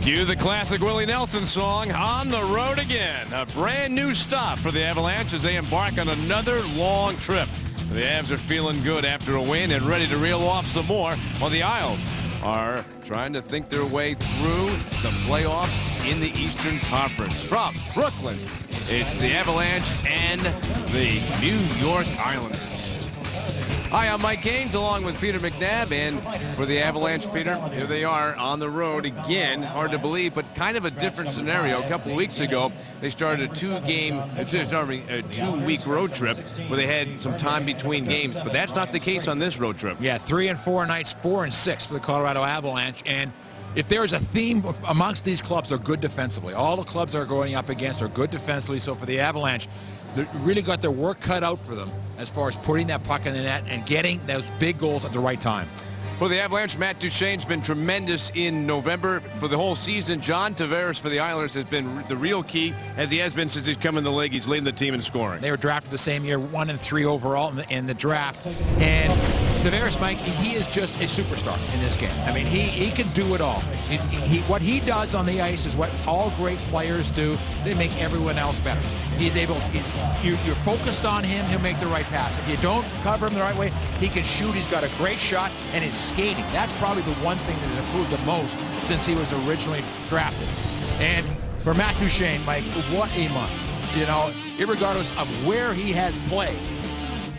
Cue the classic Willie Nelson song, On the Road Again. A brand new stop for the Avalanche as they embark on another long trip. The Avs are feeling good after a win and ready to reel off some more, while the Isles are trying to think their way through the playoffs in the Eastern Conference. From Brooklyn, it's the Avalanche and the New York Islanders. Hi, I'm Mike Gaines along with Peter McNabb, and for the Avalanche, Peter, here they are on the road again. Hard to believe, but kind of a different scenario. A couple of weeks ago, they started a two-week road trip where they had some time between games, but that's not the case on this road trip. Yeah, 3 and 4 nights, 4 and 6 for the Colorado Avalanche, and if there's a theme amongst these clubs, they're good defensively. All the clubs they're going up against are good defensively, so for the Avalanche, they really got their work cut out for them as far as putting that puck in the net and getting those big goals at the right time. For the Avalanche, Matt Duchene's been tremendous in November. For the whole season, John Tavares for the Islanders has been the real key, as he has been since he's come in the league. He's leading the team in scoring. They were drafted the same year, 1 and 3 overall in the draft. And Tavares, Mike, he is just a superstar in this game. I mean, he can do it all. What he does on the ice is what all great players do. They make everyone else better. You're focused on him, he'll make the right pass. If you don't cover him the right way, he can shoot. He's got a great shot, and his skating. That's probably the one thing that has improved the most since he was originally drafted. And for Matt Duchene, Mike, what a month. You know, irregardless of where he has played,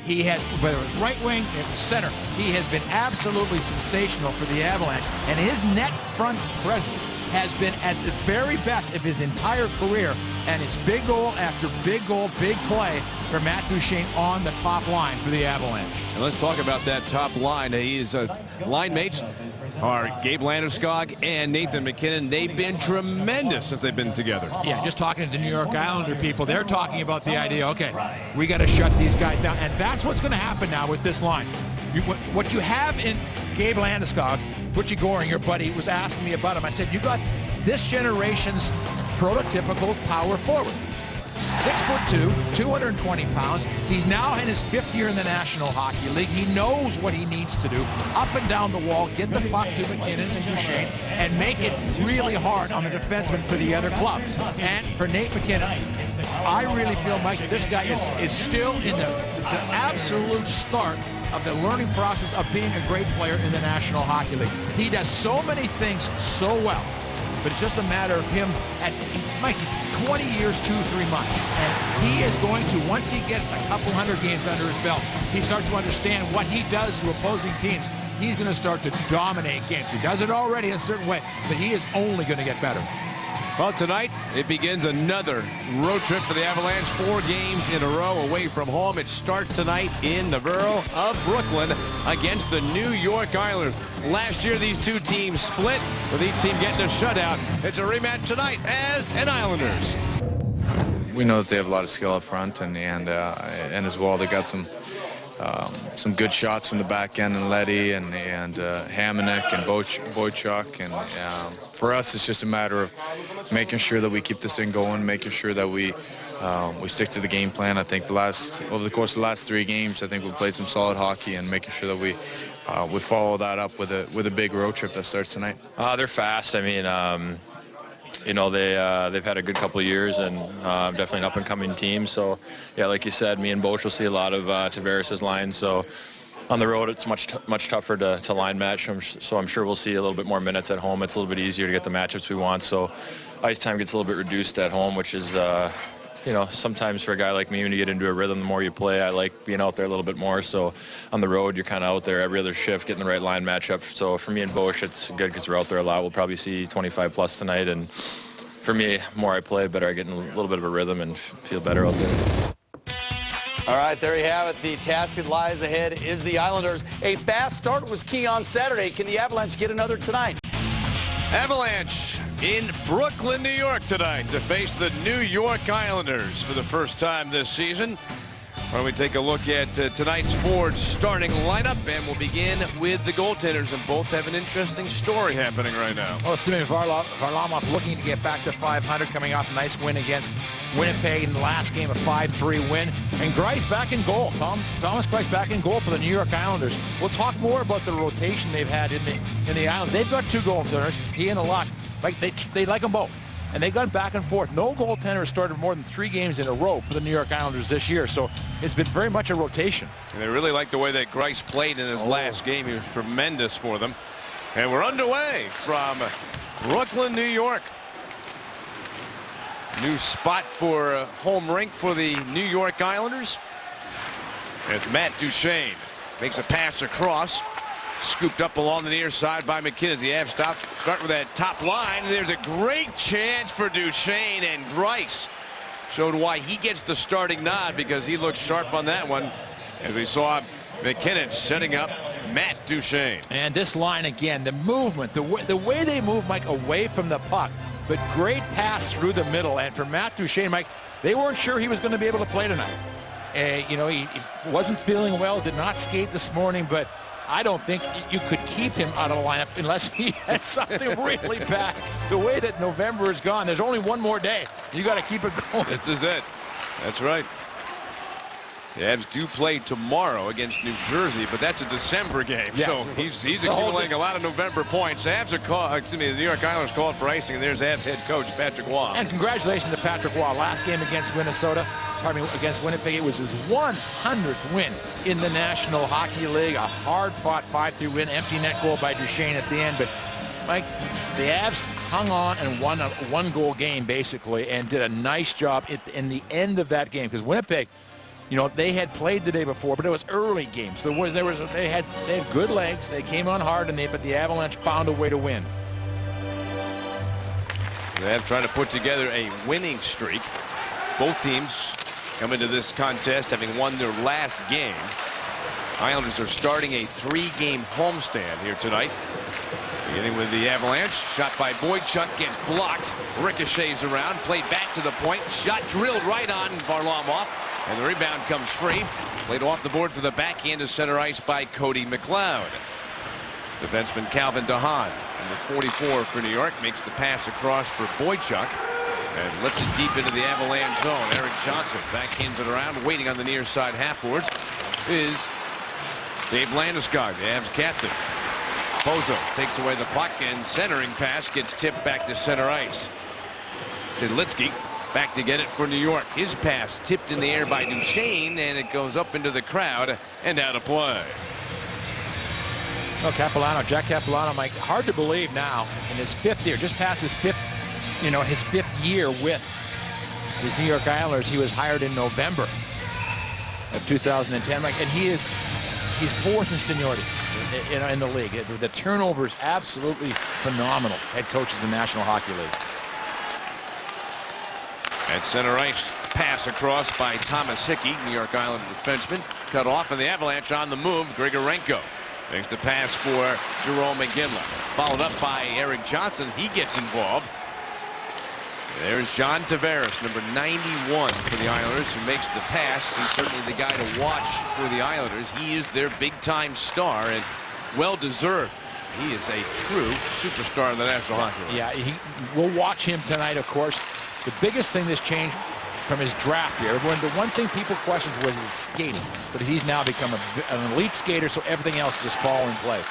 he has, whether it's right wing or center, he has been absolutely sensational for the Avalanche. And his net front presence has been at the very best of his entire career. And it's big goal after big goal, big play for Matt Duchene on the top line for the Avalanche. And let's talk about that top line. His line mates are Gabe Landeskog and Nathan MacKinnon. They've been tremendous since they've been together. Yeah, just talking to the New York Islander people, they're talking about the idea, okay, we got to shut these guys down. And that's what's going to happen now with this line. What you have in Gabe Landeskog, Butchie Goring, your buddy, was asking me about him. I said, you got this generation's prototypical power forward. 6'2", 220 pounds. He's now in his 5th year in the National Hockey League. He knows what he needs to do. Up and down the wall, get the puck to MacKinnon and Duchene, and make it really hard on the defenseman for the other club. And for Nate MacKinnon, I really feel, Mike, that this guy is still in the absolute start of the learning process of being a great player in the National Hockey League. He does so many things so well. But it's just a matter of him, Mike, he's 20 years, 2-3 months. And he is going to, once he gets a couple hundred games under his belt, he starts to understand what he does to opposing teams. He's going to start to dominate games. He does it already in a certain way, but he is only going to get better. Well, tonight, it begins another road trip for the Avalanche. 4 games in a row away from home. It starts tonight in the borough of Brooklyn against the New York Islanders. Last year, these two teams split, with each team getting a shutout. It's a rematch tonight as an Islanders. We know that they have a lot of skill up front, and as well, they got some good shots from the back end, and Leddy and Hamonic and Boychuk. And for us, it's just a matter of making sure that we keep this thing going, making sure that we stick to the game plan. I think over the course of the last 3 games, I think we played some solid hockey, and making sure that we follow that up with a big road trip that starts tonight. They're fast. I mean, you know, they've had a good couple of years, and definitely an up-and-coming team. So, yeah, like you said, me and Boch will see a lot of Tavares' lines. So on the road, it's much tougher to line match. So I'm sure we'll see a little bit more minutes at home. It's a little bit easier to get the matchups we want. So ice time gets a little bit reduced at home, which is, you know, sometimes for a guy like me, when you get into a rhythm, the more you play, I like being out there a little bit more. So on the road, you're kind of out there every other shift, getting the right line matchup. So for me and Boch, it's good because we're out there a lot. We'll probably see 25+ tonight. And for me, the more I play, better I get in a little bit of a rhythm and feel better out there. All right, there you have it. The task that lies ahead is the Islanders. A fast start was key on Saturday. Can the Avalanche get another tonight? Avalanche in Brooklyn, New York tonight to face the New York Islanders for the first time this season. Why don't we take a look at tonight's Ford starting lineup, and we'll begin with the goaltenders, and both have an interesting story happening right now. Well, Semyon Varlamov looking to get back to 500, coming off a nice win against Winnipeg in the last game, a 5-3 win. And Greiss back in goal. Thomas Greiss back in goal for the New York Islanders. We'll talk more about the rotation they've had in the Island. They've got 2 goaltenders, he and Alak. like they like them both. And they gone back and forth. No goaltender has started more than 3 games in a row for the New York Islanders this year. So it's been very much a rotation. And they really like the way that Greiss played in his last game. He was tremendous for them. And we're underway from Brooklyn, New York. New spot for a home rink for the New York Islanders. As Matt Duchene makes a pass across. Scooped up along the near side by McKinnon. The Avs start with that top line. And there's a great chance for Duchene, and Greiss showed why he gets the starting nod, because he looked sharp on that one. As we saw McKinnon setting up Matt Duchene. And this line again, the movement, the way they move, Mike, away from the puck. But great pass through the middle. And for Matt Duchene, Mike, they weren't sure he was going to be able to play tonight. You know, he wasn't feeling well, did not skate this morning, but I don't think you could keep him out of the lineup unless he had something really bad. The way that November is gone, there's only one more day. You got to keep it going. This is it. That's right. The Avs do play tomorrow against New Jersey, but that's a December game. Yes. So he's accumulating a lot of November points. Avs are the New York Islanders called for icing, and there's Avs head coach Patrick Roy. And congratulations to Patrick Roy. Last game against Minnesota, against Winnipeg, it was his 100th win in the National Hockey League. A hard-fought 5-3 win, empty net goal by Duchene at the end. But Mike, the Avs hung on and won a one-goal game basically, and did a nice job in the end of that game, because Winnipeg, you know, they had played the day before, but it was early games. They had good legs. They came on hard, but the Avalanche found a way to win. They have trying to put together a winning streak. Both teams come into this contest having won their last game. Islanders are starting a 3-game homestand here tonight. Beginning with the Avalanche. Shot by Boychuk gets blocked. Ricochets around. Played back to the point. Shot drilled right on Varlamov. And the rebound comes free. Played off the boards to the backhand to center ice by Cody McLeod. Defenseman Calvin DeHaan, number 44 for New York, makes the pass across for Boychuk and lifts it deep into the Avalanche zone. Eric Johnson backhands it around, waiting on the near side half-boards is Dave Landeskog, the Avs captain. Bozo takes away the puck, and centering pass gets tipped back to center ice. Zidlitsky back to get it for New York. His pass tipped in the air by Duchene, and it goes up into the crowd and out of play. Oh, Capilano, Jack Capilano, Mike, hard to believe now in his 5th year, just past his 5th, his 5th year with his New York Islanders. He was hired in November of 2010, Mike, and he's 4th in seniority in the league. The turnover is absolutely phenomenal. Head coach of the National Hockey League. At center ice, pass across by Thomas Hickey, New York Islanders defenseman. Cut off, and the Avalanche on the move. Grigorenko makes the pass for Jerome McGinley. Followed up by Eric Johnson. He gets involved. There's John Tavares, number 91 for the Islanders, who makes the pass. He's certainly the guy to watch for the Islanders. He is their big-time star, and well-deserved. He is a true superstar in the National Hockey League. Yeah, we'll watch him tonight, of course. The biggest thing that's changed from his draft year, the one thing people questioned was his skating, but he's now become an elite skater, so everything else just fall in place.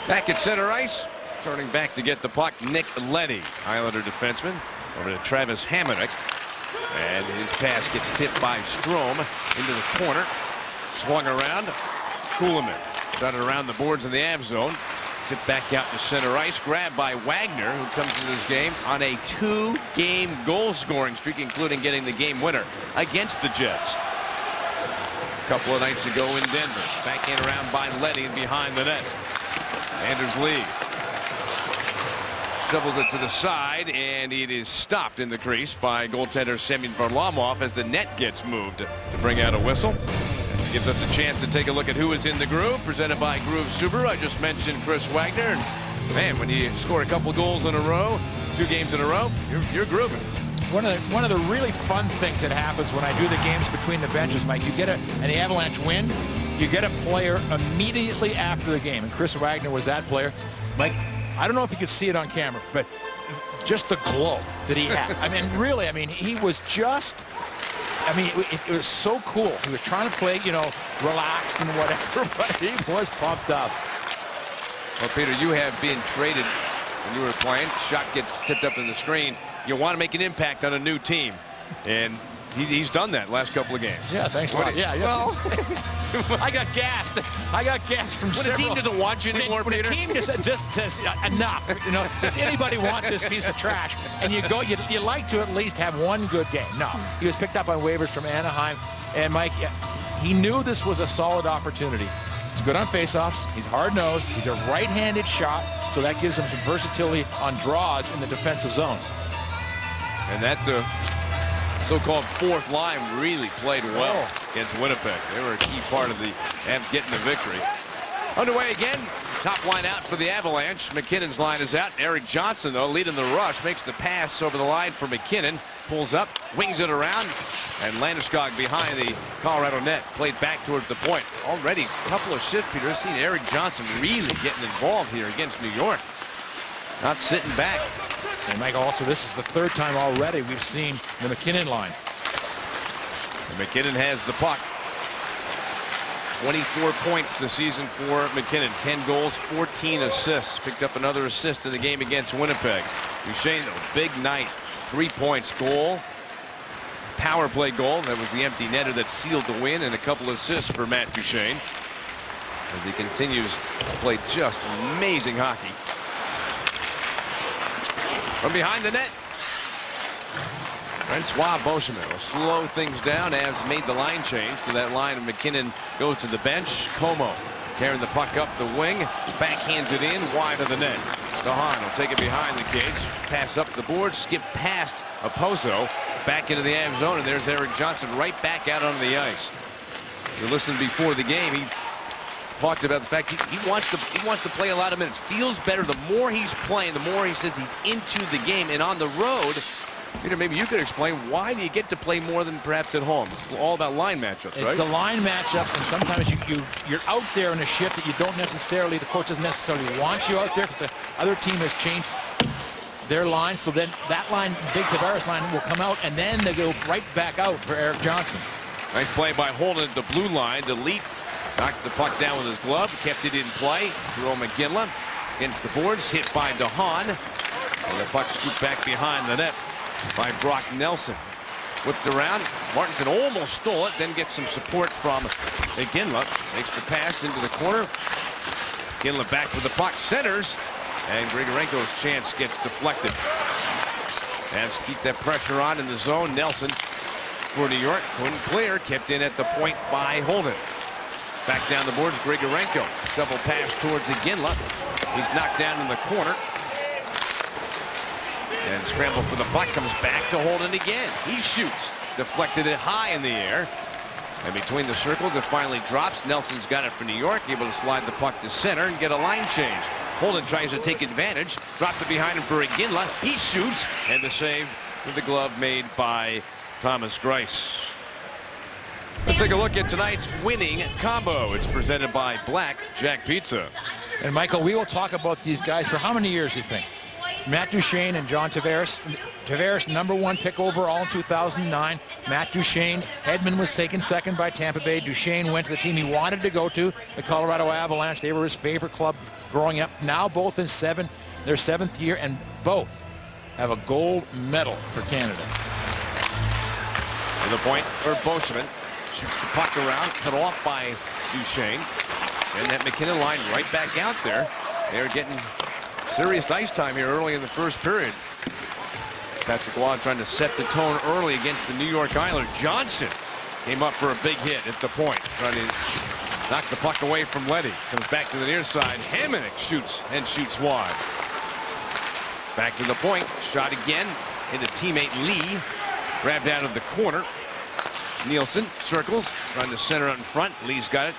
Back at center ice, turning back to get the puck, Nick Leddy, Islander defenseman, over to Travis Hamonic, and his pass gets tipped by Strome into the corner, swung around, Kuhlman got it around the boards in the Avs zone. Tipped back out to center ice, grabbed by Wagner, who comes into this game on a 2-game goal-scoring streak, including getting the game winner against the Jets a couple of nights ago in Denver. Backhand around by Leddy and behind the net. Anders Lee shovels it to the side, and it is stopped in the crease by goaltender Semyon Varlamov as the net gets moved to bring out a whistle. Gives us a chance to take a look at who is in the groove, presented by Groove Subaru. I just mentioned Chris Wagner. And man, when you score a couple goals in a row, 2 games in a row, you're grooving. One of the really fun things that happens when I do the games between the benches, Mike, you get and the Avalanche win, you get a player immediately after the game, and Chris Wagner was that player. Mike, I don't know if you could see it on camera, but just the glow that he had. I mean, really, he was just... it was so cool. He was trying to play, relaxed and whatever, but he was pumped up. Well, Peter, you have been traded when you were playing. Shot gets tipped up in the screen. You want to make an impact on a new team. And he's done that last couple of games. Yeah, thanks a lot. Yeah. Well, I got gassed. From when several. a team doesn't want you anymore, when Peter. a team just says enough. Does anybody want this piece of trash? And you like to at least have one good game. No, he was picked up on waivers from Anaheim. And Mike, he knew this was a solid opportunity. He's good on faceoffs. He's hard-nosed. He's a right-handed shot, so that gives him some versatility on draws in the defensive zone. And that so-called fourth line really played well against Winnipeg. They were a key part of the Avs getting the victory. Underway again. Top line out for the Avalanche. McKinnon's line is out. Eric Johnson, though, leading the rush, makes the pass over the line for McKinnon. Pulls up, wings it around, and Landeskog behind the Colorado net. Played back towards the point. Already a couple of shifts, Peter. I've seen Eric Johnson really getting involved here against New York. Not sitting back. And Mike, also, this is the third time already we've seen the McKinnon line. And McKinnon has the puck. 24 points this season for McKinnon. 10 goals, 14 assists. Picked up another assist in the game against Winnipeg. Duchesne, a big night. 3 points, goal. Power play goal. That was the empty netter that sealed the win, and a couple assists for Matt Duchesne as he continues to play just amazing hockey. From behind the net, Francois Beauchemin will slow things down. Avs made the line change, so that line of McKinnon goes to the bench. Como carrying the puck up the wing, backhands it in wide of the net. DeHaan will take it behind the cage, pass up the board, skip past Oposo, back into the Avs zone, and there's Eric Johnson right back out on the ice. You listened before the game, he talked about the fact he wants to play a lot of minutes. Feels better the more he's playing, the more he says he's into the game. And on the road, Peter, maybe you could explain, why do you get to play more than perhaps at home? It's all about line matchups, right? It's the line matchups, and sometimes you're out there in a shift that you don't necessarily, the coach doesn't necessarily want you out there because the other team has changed their line. So then that line, big Tavares line, will come out, and then they go right back out for Eric Johnson. Nice play by Holden at the blue line to leap. Knocked the puck down with his glove, kept it in play. Jerome McGinley against the boards, hit by DeHaan. And the puck scooped back behind the net by Brock Nelson. Whipped around. Martinson almost stole it, then gets some support from McGinley. Makes the pass into the corner. McGinley back with the puck, centers, and Grigorenko's chance gets deflected. Avs keep that pressure on in the zone. Nelson for New York couldn't clear, kept in at the point by Holden. Back down the boards, Grigorenko. Double pass towards Iginla. He's knocked down in the corner. And scramble for the puck, comes back to Holden again. He shoots. Deflected it high in the air. And between the circles, it finally drops. Nelson's got it for New York, able to slide the puck to center and get a line change. Holden tries to take advantage. Dropped it behind him for Iginla. He shoots. And the save with the glove made by Thomas Greiss. Let's take a look at tonight's winning combo. It's presented by Black Jack Pizza. And Michael, we will talk about these guys for how many years, you think? Matt Duchesne and John Tavares. Tavares, #1 pick overall in 2009. Matt Duchesne, Hedman was taken second by Tampa Bay. Duchesne went to the team he wanted to go to, the Colorado Avalanche. They were his favorite club growing up. Now both in their seventh year, and both have a gold medal for Canada. To the point for Beauchemin. Shoots the puck around, cut off by Duchesne. And that McKinnon line right back out there. They're getting serious ice time here early in the first period. Patrick Waugh trying to set the tone early against the New York Islanders. Johnson came up for a big hit at the point, trying to knock the puck away from Leddy. Comes back to the near side. Hamonic shoots and shoots wide. Back to the point. Shot again into teammate Lee. Grabbed out of the corner. Nielsen circles, trying to center out in front. Lee's got it.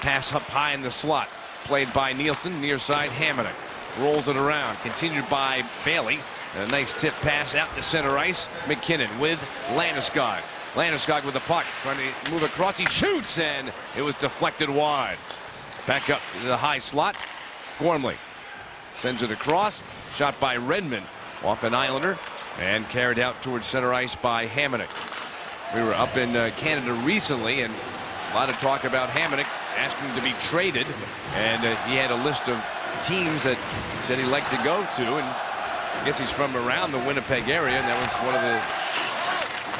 Pass up high in the slot. Played by Nielsen, near side Hamonic. Rolls it around, continued by Bailey. And a nice tip pass out to center ice. McKinnon with Landeskog. Landeskog with the puck, trying to move across. He shoots, and it was deflected wide. Back up to the high slot. Gormley sends it across. Shot by Redmond off an Islander, and carried out towards center ice by Hamonic. We were up in Canada recently, and a lot of talk about Hamonic asking to be traded, and he had a list of teams that he said he liked to go to, and I guess he's from around the Winnipeg area, and that was one of the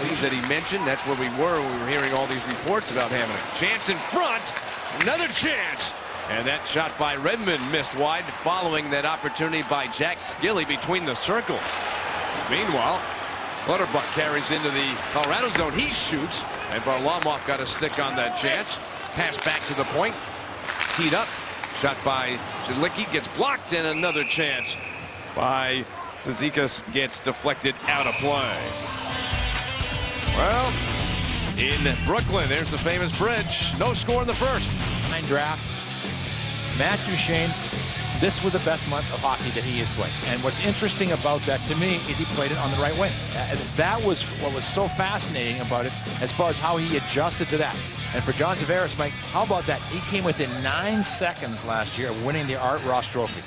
teams that he mentioned. That's where we were when we were hearing all these reports about Hamonic. Chance in front, another chance, and that shot by Redmond missed wide following that opportunity by Jack Skilly between the circles. Meanwhile, Clutterbuck carries into the Colorado zone. He shoots, and Varlamov got a stick on that chance. Pass back to the point, teed up, shot by Zilicki, gets blocked, and another chance by Cizikas gets deflected out of play. Well, in Brooklyn, there's the famous bridge. No score in the first. Draft. Matt Duchene, this was the best month of hockey that he has played. And what's interesting about that to me is he played it on the right wing. That was what was so fascinating about it as far as how he adjusted to that. And for John Tavares, Mike, how about that? He came within 9 seconds last year of winning the Art Ross Trophy.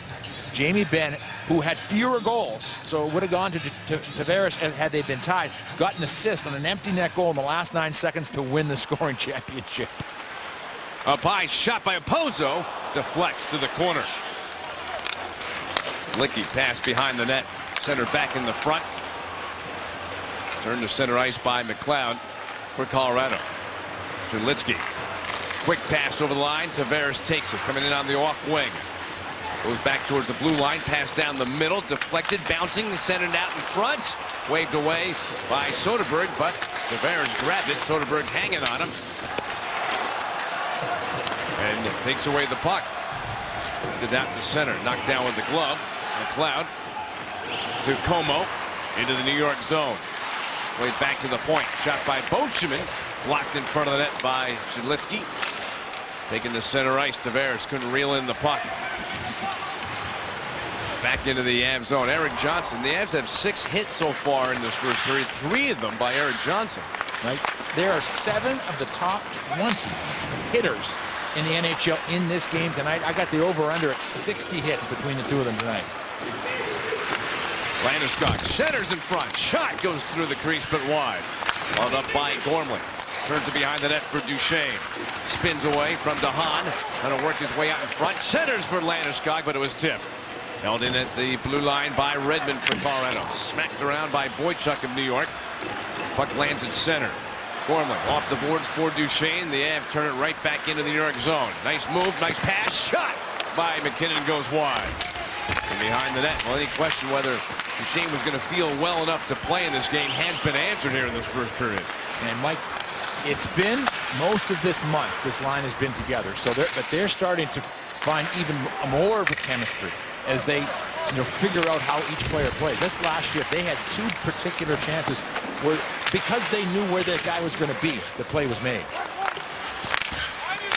Jamie Benn, who had fewer goals, so it would have gone to Tavares had they been tied, got an assist on an empty net goal in the last 9 seconds to win the scoring championship. Up high, shot by Opozo, deflects to the corner. Licky pass behind the net, center back in the front. Turned to center ice by McLeod for Colorado. Julitsky, quick pass over the line. Tavares takes it, coming in on the off wing. Goes back towards the blue line, pass down the middle, deflected, bouncing, centered out in front. Waved away by Soderberg, but Tavares grabbed it. Soderberg hanging on him. And takes away the puck. Lifted out to center, knocked down with the glove. McLeod to Como into the New York zone. Played back to the point. Shot by Bocheman. Blocked in front of the net by Shidlitsky. Taking the center ice. Tavares couldn't reel in the puck. Back into the Avs zone. Eric Johnson. The Avs have 6 hits so far in this first period. 3 of them by Eric Johnson. Right? There are 7 of the top 20 hitters in the NHL in this game tonight. I got the over-under at 60 hits between the two of them tonight. Landeskog centers in front. Shot goes through the crease but wide. Followed up by Gormley. Turns it behind the net for Duchene. Spins away from DeHaan. Trying to work his way out in front. Centers for Landeskog, but it was tipped. Held in at the blue line by Redmond for Colorado. Smacked around by Boychuk of New York. Puck lands at center. Gormley off the boards for Duchene. The Avs turn it right back into the New York zone. Nice move, nice pass. Shot by McKinnon goes wide. And behind the net, well, any question whether Duchene was going to feel well enough to play in this game has been answered here in this first period. And Mike, it's been most of this month, this line has been together. So they're starting to find even more of a chemistry as they figure out how each player plays. This last shift, they had 2 particular chances where, because they knew where their guy was going to be, the play was made.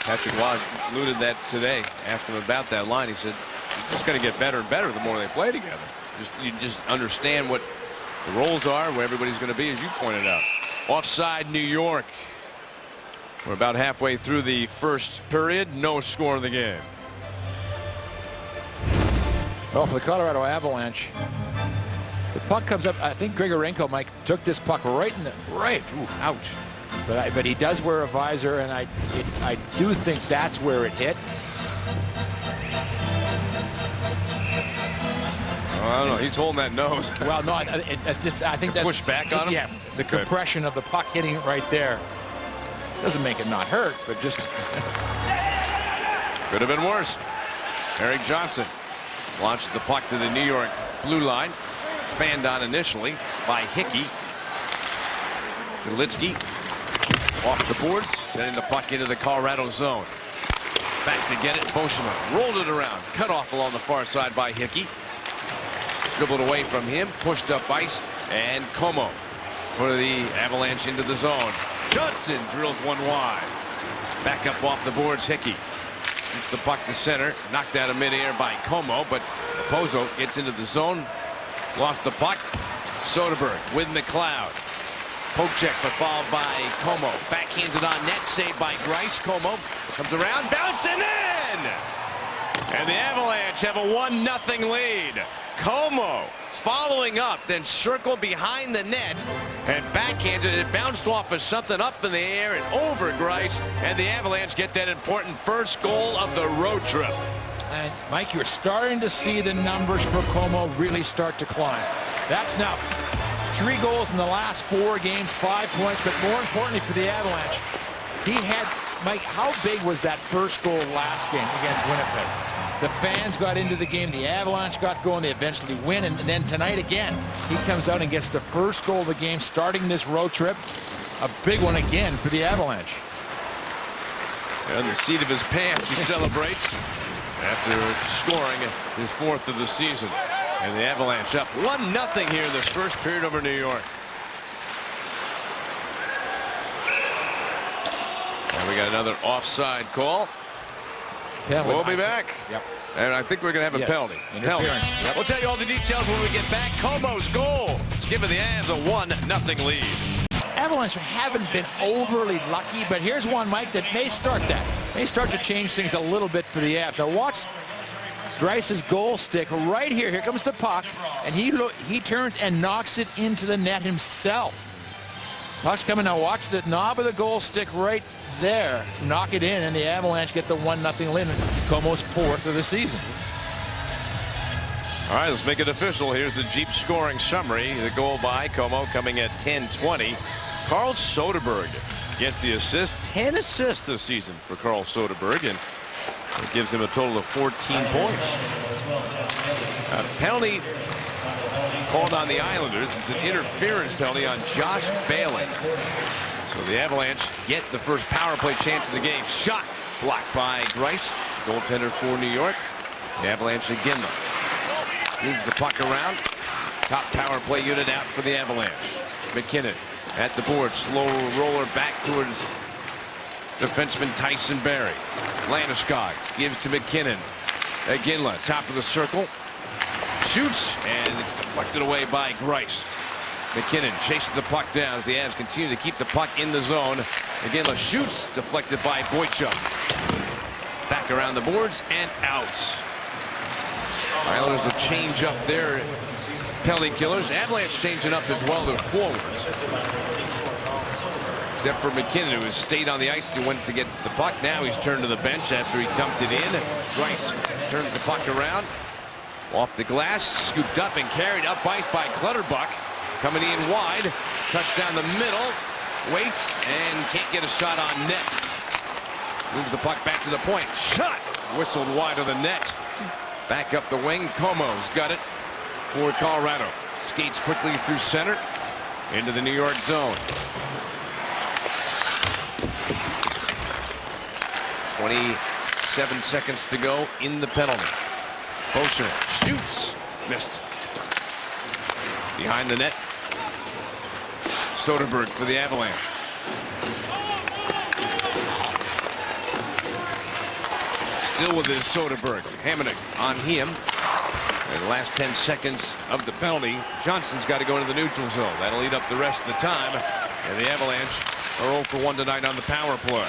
Patrick Waugh alluded that today, asked him about that line. He said, it's just going to get better and better the more they play together. You just understand what the roles are, where everybody's going to be, as you pointed out. Offside, New York. We're about halfway through the first period. No score in the game. Well, for the Colorado Avalanche, the puck comes up. I think Grigorenko, Mike, took this puck right in the ooh, ouch. But he does wear a visor, and I do think that's where it hit. I don't know. He's holding that nose. Well, no, it's just I think that's push back on him. Yeah, the compression of the puck hitting it right there doesn't make it not hurt, but just could have been worse. Eric Johnson launched the puck to the New York blue line. Fanned on initially by Hickey. Julitsky off the boards, sending the puck into the Colorado zone. Back to get it. Bocheman rolled it around. Cut off along the far side by Hickey. Dribbled away from him. Pushed up ice. And Como for the Avalanche into the zone. Johnson drills one wide. Back up off the boards. Hickey. Gets the puck to center. Knocked out of midair by Como, but Opozo gets into the zone. Lost the puck. Soderberg with McLeod. Poke check, but followed by Como. Backhands it on net. Saved by Grice. Como comes around. Bouncing in! And the Avalanche have a 1-0 lead. Como following up, then circled behind the net and backhanded it. Bounced off of something up in the air and over Grice. And the Avalanche get that important first goal of the road trip. And Mike, you're starting to see the numbers for Como really start to climb. That's now 3 goals in the last 4 games, 5 points, but more importantly for the Avalanche, he had, Mike, how big was that first goal last game against Winnipeg? The fans got into the game, the Avalanche got going, they eventually win, and then tonight again, he comes out and gets the first goal of the game starting this road trip. A big one again for the Avalanche. On the seat of his pants, he celebrates after scoring his 4th of the season. And the Avalanche up 1-0 here in the first period over New York. And we got another offside call. Penalty. We'll be back. Yep. And I think we're going to have a penalty. Interference. Yep. We'll tell you all the details when we get back. Como's goal. It's giving the Avs a 1-0 lead. Avalanche haven't been overly lucky, but here's one, Mike, that may start to change things a little bit for the Avs. Now watch Grice's goal stick right here. Here comes the puck, and he turns and knocks it into the net himself. Puck's coming now. Watch the knob of the goal stick right there. Knock it in, and the Avalanche get the 1-0 win. Como's 4th of the season. All right, let's make it official. Here's the Jeep scoring summary. The goal by Como coming at 10:20. Carl Soderberg gets the assist. 10 assists this season for Carl Soderberg, and it gives him a total of 14 points. A penalty called on the Islanders. It's an interference penalty on Josh Bailey. So the Avalanche get the first power play chance of the game. Shot blocked by Grice, goaltender for New York. The Avalanche again moves the puck around. Top power play unit out for the Avalanche. McKinnon at the board, slow roller back towards defenseman Tyson Barrie. Landeskog gives to McKinnon. Iginla, top of the circle, shoots, and it's deflected away by Grice. McKinnon chases the puck down as the Avs continue to keep the puck in the zone. Iginla shoots, deflected by Boychuk. Back around the boards and out. Islanders will change up their penalty killers. Avalanche changing up as well their forwards. Except for McKinnon, who has stayed on the ice. He went to get the puck. Now he's turned to the bench after he dumped it in. Grice turns the puck around. Off the glass, scooped up and carried up ice by Clutterbuck. Coming in wide. Touchdown the middle. Waits and can't get a shot on net. Moves the puck back to the point. Shot! Whistled wide of the net. Back up the wing. Como's got it for Colorado. Skates quickly through center into the New York zone. 27 seconds to go in the penalty. Beauchamp shoots. Missed. Behind the net. Soderberg for the Avalanche. Still with his Soderberg. Hamonic on him. In the last 10 seconds of the penalty, Johnson's got to go into the neutral zone. That'll eat up the rest of the time. And the Avalanche are 0 for 1 tonight on the power play.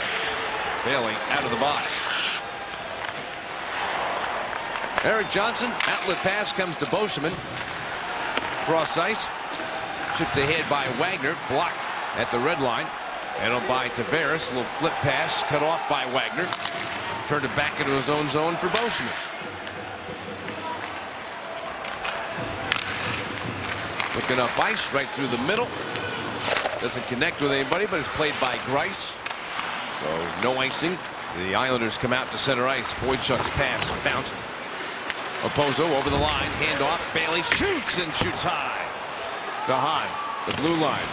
Bailey out of the box. Erik Johnson, outlet pass comes to Beauchemin. Cross ice. Chipped ahead by Wagner. Blocked at the red line. And by Tavares. A little flip pass cut off by Wagner. Turned it back into his own zone for Beauchemin. Looking up ice right through the middle. Doesn't connect with anybody, but it's played by Grice. So no icing. The Islanders come out to center ice. Boychuk's pass bounced. Opozo over the line. Handoff. Bailey shoots and shoots high. DeHaan, the blue line.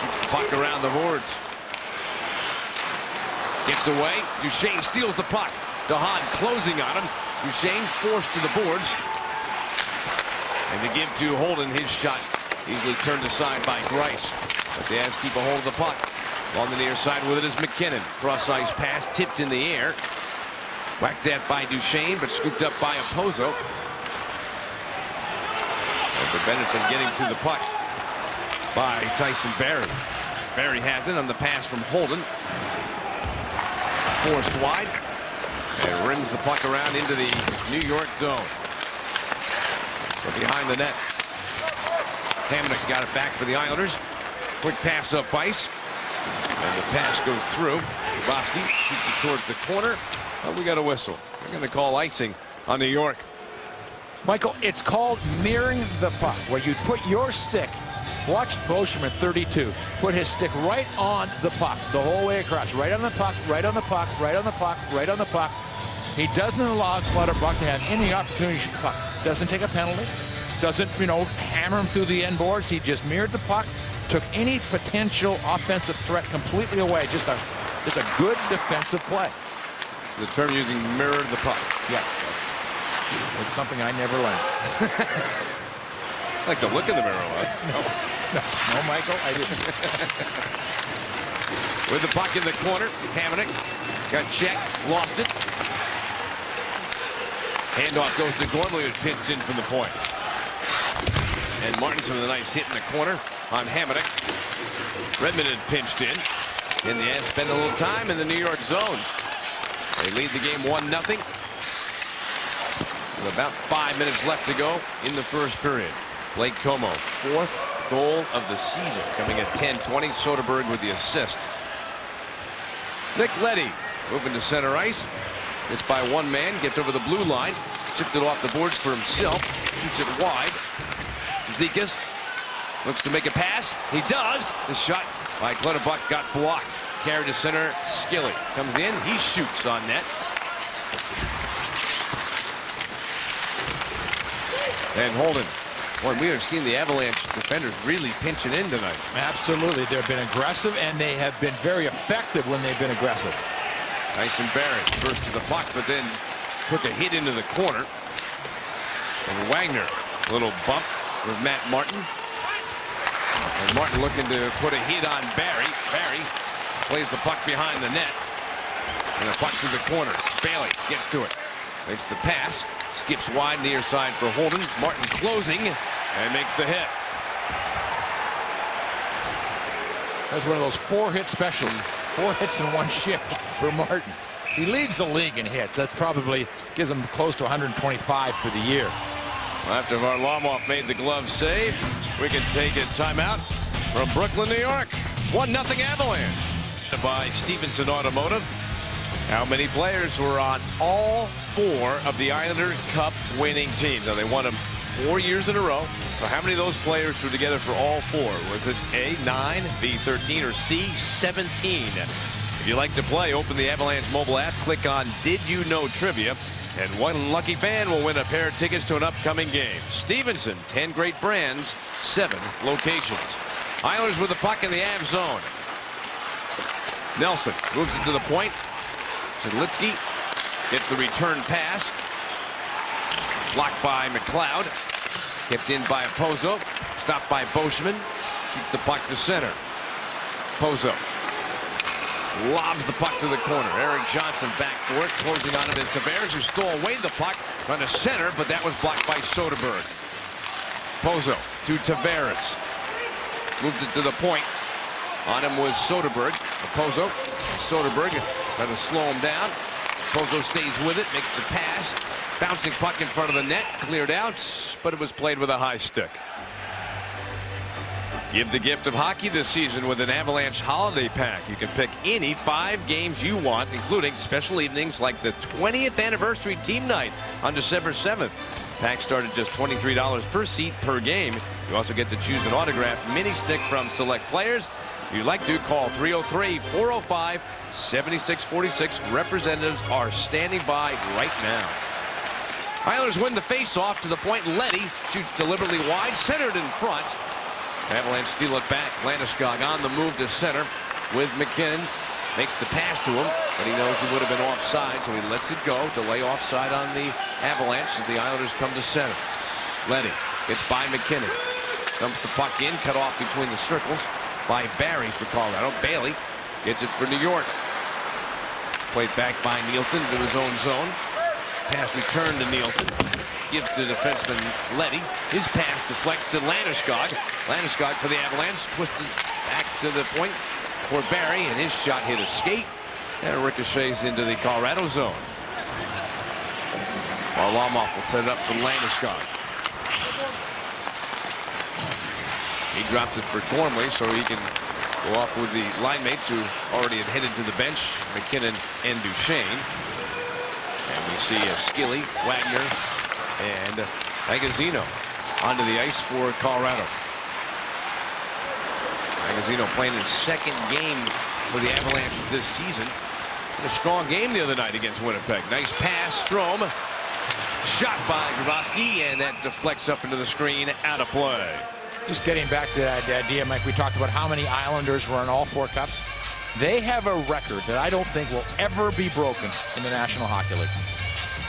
Shoots the puck around the boards. Gets away. Duchesne steals the puck. DeHaan closing on him. Duchesne forced to the boards. And to give to Holden, his shot easily turned aside by Grice. But the Avs keep a hold of the puck. On the near side with it is McKinnon. Cross ice pass tipped in the air. Whacked at by Duchesne, but scooped up by Opozo. And for Benetton getting to the puck by Tyson Barrie. Barrie has it on the pass from Holden. Forced wide. And rims the puck around into the New York zone. So behind the net. Hamonic got it back for the Islanders. Quick pass up ice. And the pass goes through. Bosky shoots it towards the corner. Oh, we got a whistle. They're going to call icing on New York. Michael, it's called mirroring the puck, where you put your stick. Watch Beauchemin, 32, put his stick right on the puck the whole way across. Right on the puck, right on the puck, right on the puck, right on the puck. He doesn't allow Clutterbuck to have any opportunity to shoot the puck. Doesn't take a penalty. Doesn't, hammer him through the end boards. He just mirrored the puck, took any potential offensive threat completely away. Just a good defensive play. The term using mirrored the puck. Yes, it's something I never learned. I like to look in the mirror a lot. No, Michael, I didn't. With the puck in the corner, Hamonic got checked, lost it. Handoff goes to Gormley, who pins in from the point. And Martinson with a nice hit in the corner on Hamonic. Redmond had pinched in. And the Avs spend a little time in the New York zone. They lead the game 1-0. With about 5 minutes left to go in the first period. Blake Comeau, 4th goal of the season, coming at 10:20. Soderberg with the assist. Nick Leddy moving to center ice. It's by one man, gets over the blue line, chipped it off the boards for himself, shoots it wide. Zekas looks to make a pass. He does. The shot by Clutterbuck got blocked. Carried to center. Skilly comes in. He shoots on net. And Holden. Boy, we have seen the Avalanche defenders really pinching in tonight. Absolutely. They've been aggressive, and they have been very effective when they've been aggressive. Nice and Barry first to the puck, but then took a hit into the corner. And Wagner, a little bump with Matt Martin. And Martin looking to put a hit on Barry. Barry plays the puck behind the net. And the puck to the corner. Bailey gets to it. Makes the pass. Skips wide near side for Holden. Martin closing and makes the hit. That's one of those 4-hit specials. 4 hits in one shift for Martin. He leads the league in hits. That probably gives him close to 125 for the year. After Varlamov made the glove save, we can take a timeout from Brooklyn, New York. 1-0 Avalanche. By Stevenson Automotive. How many players were on all 4 of the Islander Cup winning teams? Now, they won them 4 years in a row. So how many of those players were together for all 4? Was it A, 9, B, 13, or C, 17? If you like to play, open the Avalanche mobile app, click on Did You Know Trivia, and one lucky fan will win a pair of tickets to an upcoming game. Stevenson, 10 great brands, 7 locations. Islanders with the puck in the Avs zone. Nelson moves it to the point. Zalitsky gets the return pass. Blocked by McLeod. Kept in by Pozo. Stopped by Beauchemin. Shoots the puck to center. Pozo lobs the puck to the corner. Eric Johnson back for it. Closing on him is Tavares, who stole away the puck. Run to center, but that was blocked by Soderberg. Pozo to Tavares. Moved it to the point. On him was Soderberg. Pozo. Soderberg trying to slow him down. Pozo stays with it, makes the pass. Bouncing puck in front of the net, cleared out, but it was played with a high stick. Give the gift of hockey this season with an Avalanche holiday pack. You can pick any 5 games you want, including special evenings like the 20th anniversary team night on December 7th. Packs start at just $23 per seat per game. You also get to choose an autographed mini stick from select players. If you'd like to, call 303-405-7646. Representatives are standing by right now. Islanders win the face-off to the point. Leddy shoots deliberately wide, centered in front. Avalanche steal it back. Landeskog on the move to center with McKinnon. Makes the pass to him, but he knows he would have been offside, so he lets it go. Delay offside on the Avalanche as the Islanders come to center. Leddy gets by McKinnon. Dumps the puck in, cut off between the circles by Barry for Colorado. Bailey gets it for New York. Played back by Nielsen to his own zone. Pass returned to Nielsen. Gives to defenseman Leddy. His pass deflects to Landeskog. Landeskog for the Avalanche. Twisted back to the point for Barry, and his shot hit a skate and ricochets into the Colorado zone. Varlamov will set it up for Landeskog. He dropped it for Gormley so he can go off with the line mates who already had headed to the bench, McKinnon and Duchesne. And we you see Skilly, Wagner, and Magazino onto the ice for Colorado. Magazino playing his second game for the Avalanche this season. A strong game the other night against Winnipeg. Nice pass, Strome. Shot by Grabowski, and that deflects up into the screen, out of play. Just getting back to that idea, Mike, we talked about how many Islanders were in all 4 cups. They have a record that I don't think will ever be broken in the National Hockey League.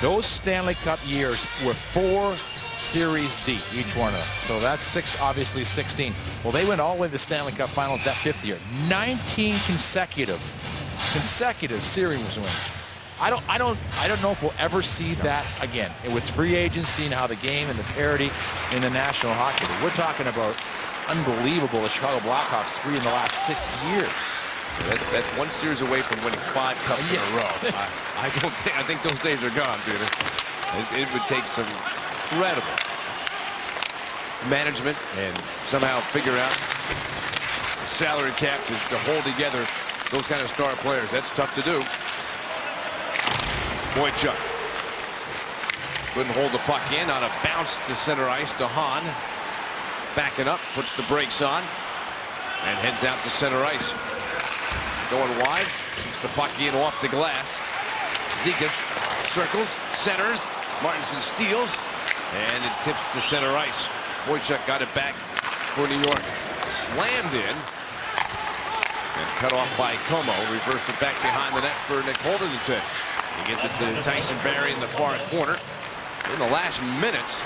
Those Stanley Cup years were 4 Series D, each one of them. So that's 6, obviously 16. Well, they went all the way to the Stanley Cup Finals that 5th year. 19 consecutive series wins. I don't know if we'll ever see that again. And with free agency and how the game and the parity in the National Hockey League, we're talking about unbelievable. The Chicago Blackhawks 3 in the last 6 years. That's 1 series away from winning 5 cups in a row. I think those days are gone, Peter. It would take some incredible management and somehow figure out the salary cap to hold together those kind of star players. That's tough to do. Boychuk couldn't hold the puck in. On a bounce to center ice to Hahn. Backing up, puts the brakes on, and heads out to center ice. Going wide, shoots the puck in off the glass. Zekas circles, centers. Martinson steals, and it tips to center ice. Boychuk got it back for New York. Slammed in. And cut off by Como. Reversed it back behind the net for Nick Holden to take. He gets it to Tyson Barrie in the far corner. In the last minutes,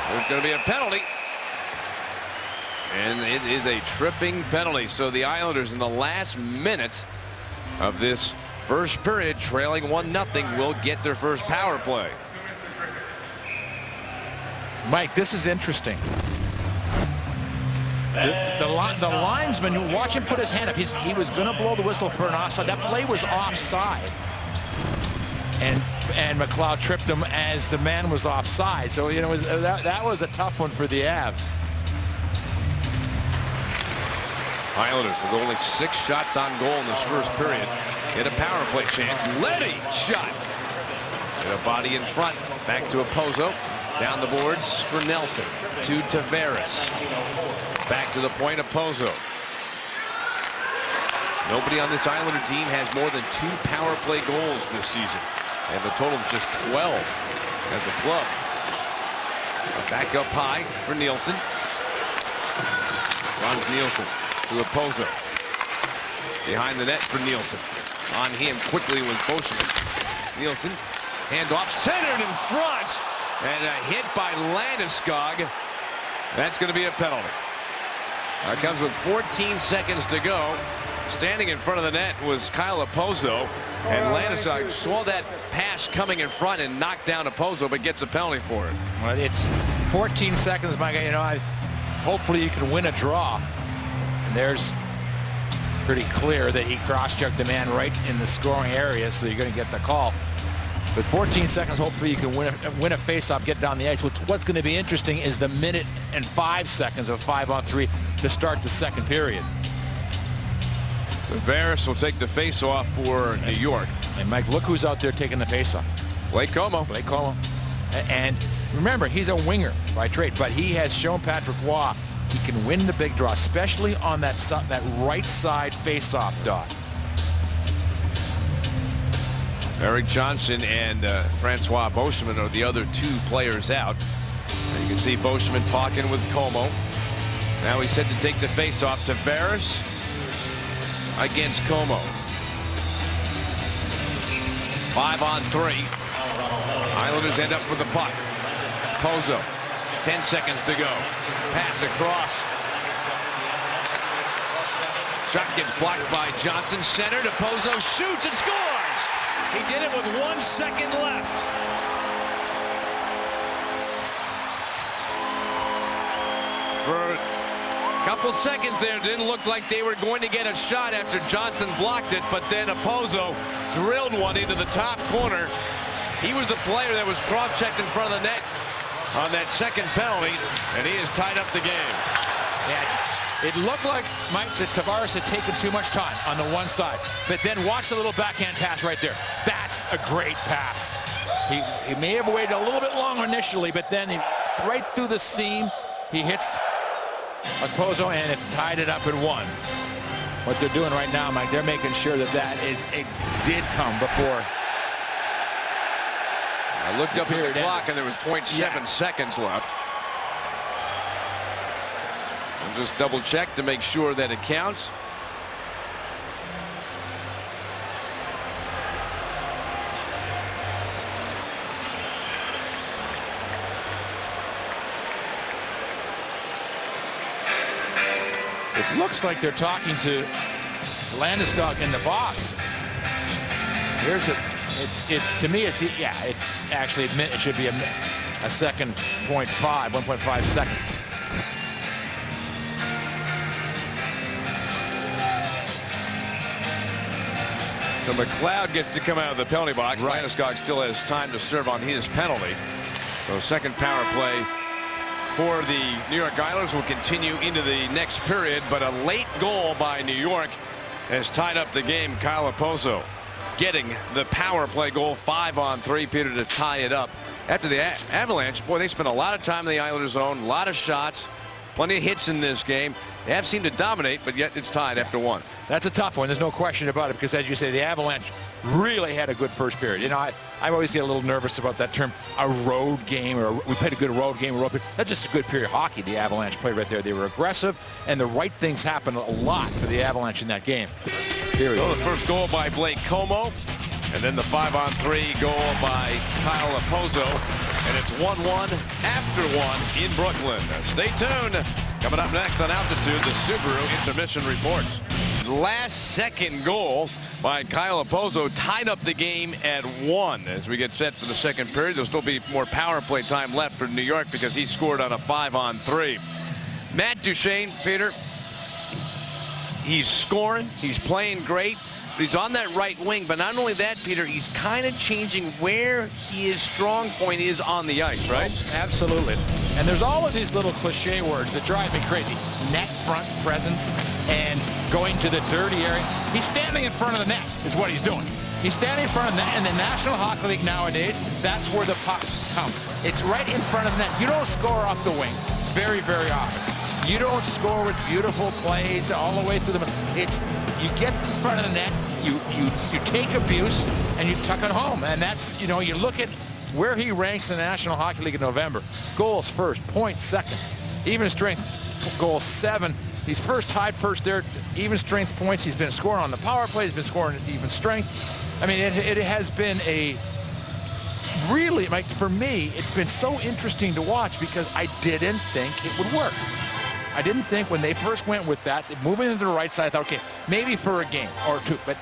there's going to be a penalty. And it is a tripping penalty. So the Islanders in the last minute of this first period, trailing 1-0, will get their first power play. Mike, this is interesting. The linesman, watch him put his hand up. He was going to blow the whistle for an offside. That play was offside. And McLeod tripped him as the man was offside. So, you know, that was a tough one for the Avs. Islanders with only 6 shots on goal in this first period. Get a power play chance. Leddy shot. Get a body in front. Back to Opozo. Down the boards for Nelson. To Tavares. Back to the point of Opozo. Nobody on this Islander team has more than 2 power play goals this season. And the total is just 12 as a club. Back up high for Nielsen. Runs Nielsen to Opozo. Behind the net for Nielsen. On him quickly was Boschman. Nielsen, handoff, centered in front. And a hit by Landeskog. That's going to be a penalty. It comes with 14 seconds to go. Standing in front of the net was Kyle Opozo. And Landeskog saw that pass coming in front and knocked down Opozo, but gets a penalty for it. Well, it's 14 seconds, Mike. You know, hopefully you can win a draw. And there's pretty clear that he cross-checked the man right in the scoring area, so you're going to get the call. With 14 seconds, hopefully you can win a face-off, get down the ice. What's going to be interesting is the 1 and 5 seconds of 5-on-3 to start the second period. Tavares will take the face-off for New York. And Mike, look who's out there taking the face-off. Blake Como. Blake Como. And remember, he's a winger by trade, but he has shown Patrick Roy he can win the big draw, especially on that right side face-off dot. Eric Johnson and Francois Boschman are the other 2 players out. And you can see Boschman talking with Como. Now he's set to take the face-off. Tavares against Como. 5-on-3. Islanders end up with the puck. Pozo. 10 seconds to go. Pass across. Shot gets blocked by Johnson. Centered. Pozo shoots and scores. He did it with 1 second left. For a couple seconds there, it didn't look like they were going to get a shot after Johnson blocked it, but then Opozo drilled one into the top corner. He was the player that was cross-checked in front of the net on that second penalty, and he has tied up the game. Yeah, it looked like, Mike, that Tavares had taken too much time on the one side, but then watch the little backhand pass right there. That's a great pass. He may have waited a little bit longer initially, but then right through the seam, he hits Okposo, and it tied it up at 1. What they're doing right now, Mike, they're making sure that it did come before. I looked up at the clock, and there was 0.7 seconds left. I'll just double check to make sure that it counts. It looks like they're talking to Landeskog in the box. Here's it's to me, it's actually it should be a second 1.5 seconds. So McLeod gets to come out of the penalty box. Right. Landeskog still has time to serve on his penalty. So second power play for the New York Islanders will continue into the next period, but a late goal by New York has tied up the game. Kyle Okposo getting the power play goal, 5-on-3, Peter, to tie it up. After the Avalanche, boy, they spent a lot of time in the Islanders' zone, a lot of shots, plenty of hits in this game. They have seemed to dominate, but yet it's tied after 1. That's a tough one. There's no question about it, because as you say, the Avalanche really had a good first period. You know, I always get a little nervous about that term, a road game, or we played a good road game. That's just a good period of hockey the Avalanche played right there. They were aggressive, and the right things happened a lot for the Avalanche in that game. So the first goal by Blake Como, and then the 5-on-3 goal by Kyle Okposo, and it's 1-1 after 1 in Brooklyn. Stay tuned. Coming up next on Altitude, the Subaru Intermission Reports. Last second goal by Kyle Okposo tied up the game at 1. As we get set for the second period, there'll still be more power play time left for New York because he scored on a 5-on-3. Matt Duchene, Peter, he's scoring, he's playing great. He's on that right wing, but not only that, Peter, he's kind of changing where his strong point is on the ice, right? Absolutely. And there's all of these little cliche words that drive me crazy. Net front presence and going to the dirty area. He's standing in front of the net is what he's doing. He's standing in front of the net. In the National Hockey League nowadays, that's where the puck comes. It's right in front of the net. You don't score off the wing very, very often. You don't score with beautiful plays all the way through the middle. It's you get in front of the net, you take abuse, and you tuck it home. And that's, you know, you look at where he ranks in the National Hockey League in November. Goals first, points second, even strength goals 7. He's tied first there. Even strength points. He's been scoring on the power play. He's been scoring at even strength. I mean, it has been a really, like, for me, it's been so interesting to watch because I didn't think it would work. I didn't think when they first went with that, moving into the right side, I thought, okay, maybe for a game or two. But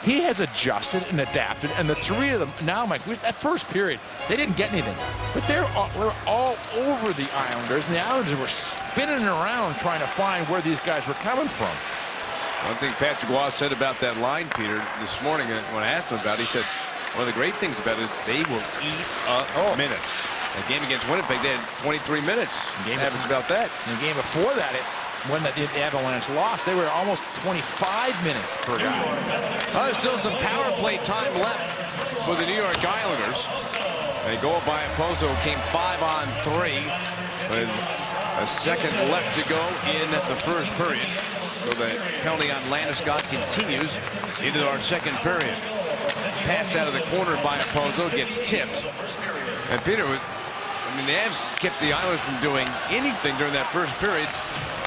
he has adjusted and adapted, and the three of them now, Mike, that first period, they didn't get anything. But they're all over the Islanders, and the Islanders were spinning around trying to find where these guys were coming from. One thing Patrick Waugh said about that line, Peter, this morning when I asked him about it, he said one of the great things about it is they will eat up minutes. The game against Winnipeg, they had 23 minutes. Average about that. In the game before that, when the Avalanche lost, they were almost 25 minutes per guy. There's still some power play time left for the New York Islanders. A goal by Okposo came 5-on-3 with a second left to go in the first period. So the penalty on Landeskog continues into our second period. Passed out of the corner by Okposo, gets tipped. And Peter, I mean, the Avs kept the Islanders from doing anything during that first period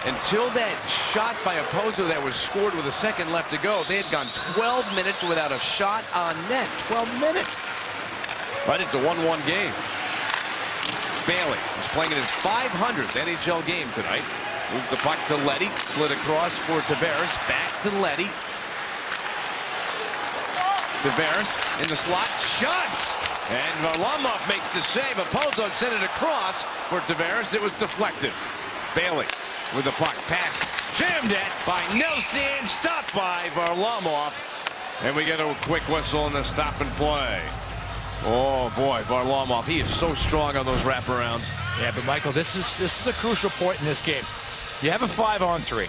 until that shot by Okposo that was scored with a second left to go. They had gone 12 minutes without a shot on net. 12 minutes. But it's a 1-1 game. Bailey is playing in his 500th NHL game tonight. Moves the puck to Leddy. Slid across for Tavares. Back to Leddy. Tavares in the slot. Shots! And Varlamov makes the save. Okposo sent it across for Tavares. It was deflected. Bailey with the puck. Pass jammed at by Nelson. Stopped by Varlamov. And we get a quick whistle in the stop and play. Oh boy, Varlamov. He is so strong on those wraparounds. Yeah, but Michael, this is a crucial point in this game. You have a 5-on-3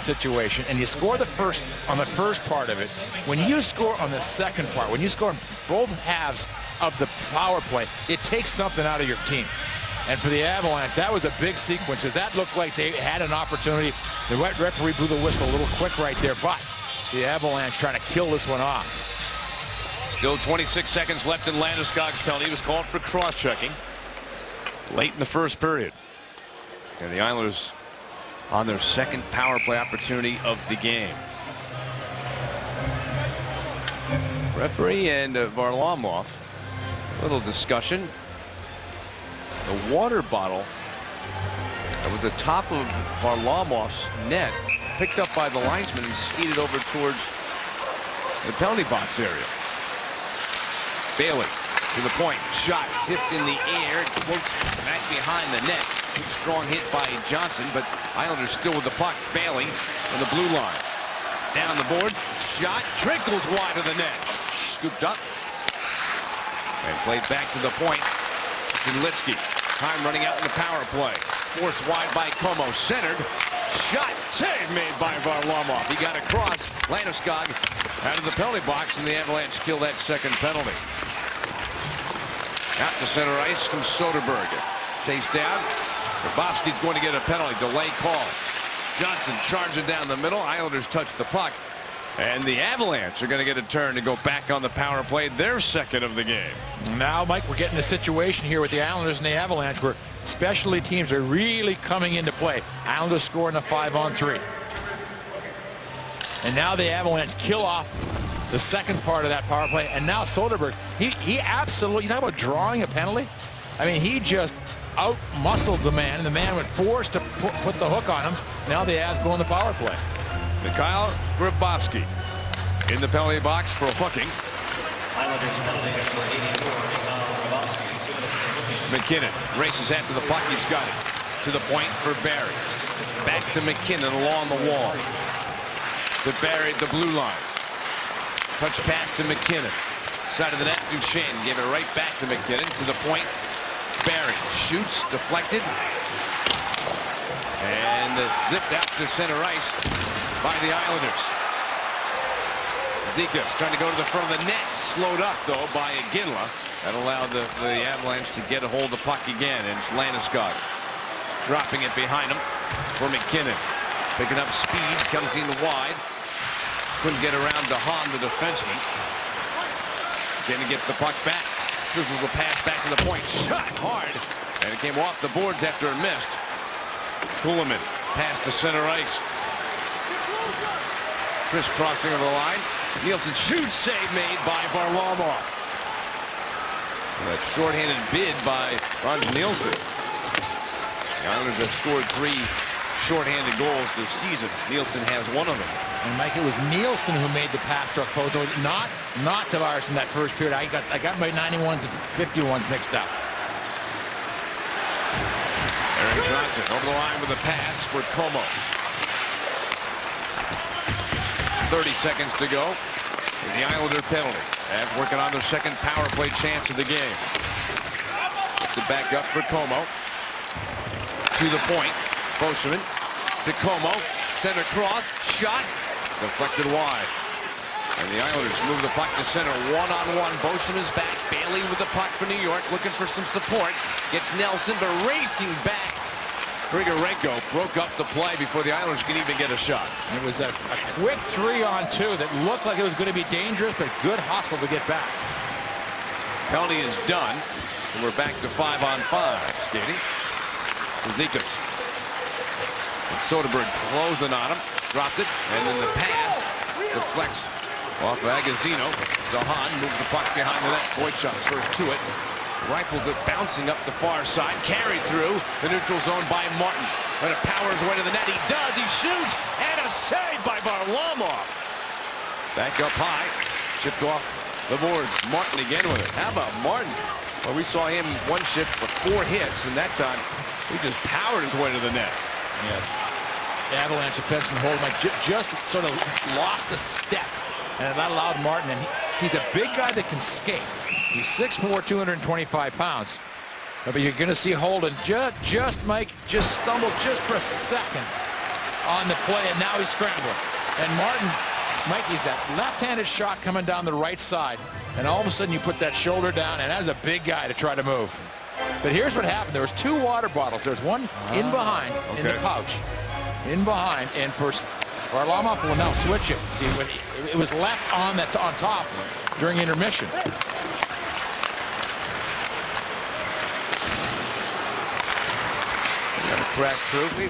situation, and you score on the first part of it. When you score on the second part, when you score both halves of the power play, it takes something out of your team. And for the Avalanche, that was a big sequence, because that looked like they had an opportunity. The referee blew the whistle a little quick right there, but the Avalanche trying to kill this one off. Still 26 seconds left in Landeskog's penalty. He was called for cross-checking late in the first period. And the Islanders on their second power play opportunity of the game. Referee and Varlamov, a little discussion. The water bottle that was the top of Varlamov's net picked up by the linesman and skated over towards the penalty box area. Bailey to the point, shot tipped in the air, floats back behind the net. Strong hit by Johnson, but Islanders still with the puck. Bailey on the blue line, down the boards, shot trickles wide of the net, scooped up and played back to the point. Litsky, time running out in the power play. Forced wide by Como, centered, shot, save made by Varlamov. He got across. Landeskog out of the penalty box, and the Avalanche kill that second penalty. Out to center ice comes Soderberg. Chased down. Grabowski's going to get a penalty. Delay call. Johnson charging down the middle. Islanders touch the puck. And the Avalanche are going to get a turn to go back on the power play, their second of the game. Now, Mike, we're getting a situation here with the Islanders and the Avalanche where specialty teams are really coming into play. Islanders scoring a 5-on-3. And now the Avalanche kill off the second part of that power play. And now Soderberg, he absolutely, you talk about drawing a penalty? I mean, he just out-muscled the man, and the man was forced to put the hook on him. Now the Avs go on the power play. Mikhail Grabowski in the penalty box for hooking. Islanders penalty number 84, Mikhail Grabowski. McKinnon races after the puck. He's got it. To the point for Barry. Back to McKinnon along the wall. To Barry at the blue line. Touch pass to McKinnon. Side of the net, Duchesne gave it right back to McKinnon. To the point. Barry shoots, deflected. And zipped out to center ice by the Islanders. Zikas trying to go to the front of the net. Slowed up, though, by Iginla. That allowed the Avalanche to get a hold of the puck again. And Landeskog dropping it behind him for McKinnon. Picking up speed, comes in wide. Couldn't get around to Hahn, the defenseman. Gonna get the puck back. Sizzles a pass back to the point. Shot hard. And it came off the boards after it missed. Kuhlman pass to center ice. Chris crossing over the line. Nielsen shoots, save made by Varlamov. That shorthanded bid by Ron Nielsen. The Islanders have scored 3 shorthanded goals this season. Nielsen has one of them. And Mike, it was Nielsen who made the pass to Okposo, not Tavares in that first period. I got my 91s and 51s mixed up. Eric Johnson over the line with a pass for Como. 30 seconds to go. The Islander penalty. And working on their second power play chance of the game. Puts it back up for Como. To the point. Boschman to Como. Center cross. Shot. Deflected wide. And the Islanders move the puck to center. One-on-one. Boschman's back. Bailey with the puck for New York. Looking for some support. Gets Nelson, but racing back. Grigorenko broke up the play before the Islanders could even get a shot. It was a quick 3-on-2 that looked like it was going to be dangerous, but good hustle to get back. Penalty is done. And we're back to 5-on-5 skating. Zikas. Soderberg closing on him. Dropped it. And then the pass deflects off of Agazino. Zahan moves the puck behind the net. Boychuk first to it. Rifles it, bouncing up the far side. Carried through the neutral zone by Martin. But it powers away to the net. He does. He shoots. And a save by Varlamov. Back up high. Chipped off the boards. Martin again with it. How about Martin? Well, we saw him one shift for 4 hits. And that time, he just powered his way to the net. Yeah. The Avalanche defenseman Holden just sort of lost a step. And that allowed Martin. And he's a big guy that can skate. He's 6'4", 225 pounds. But you're going to see Holden Mike, stumble just for a second on the play, and now he's scrambling. And Martin Mikey's that left-handed shot coming down the right side, and all of a sudden you put that shoulder down, and that's a big guy to try to move. But here's what happened. There was 2 water bottles. There's one in behind, in the pouch, in behind, and first Varlamov will now switch it. See, when it was left on top during intermission. Crack through. We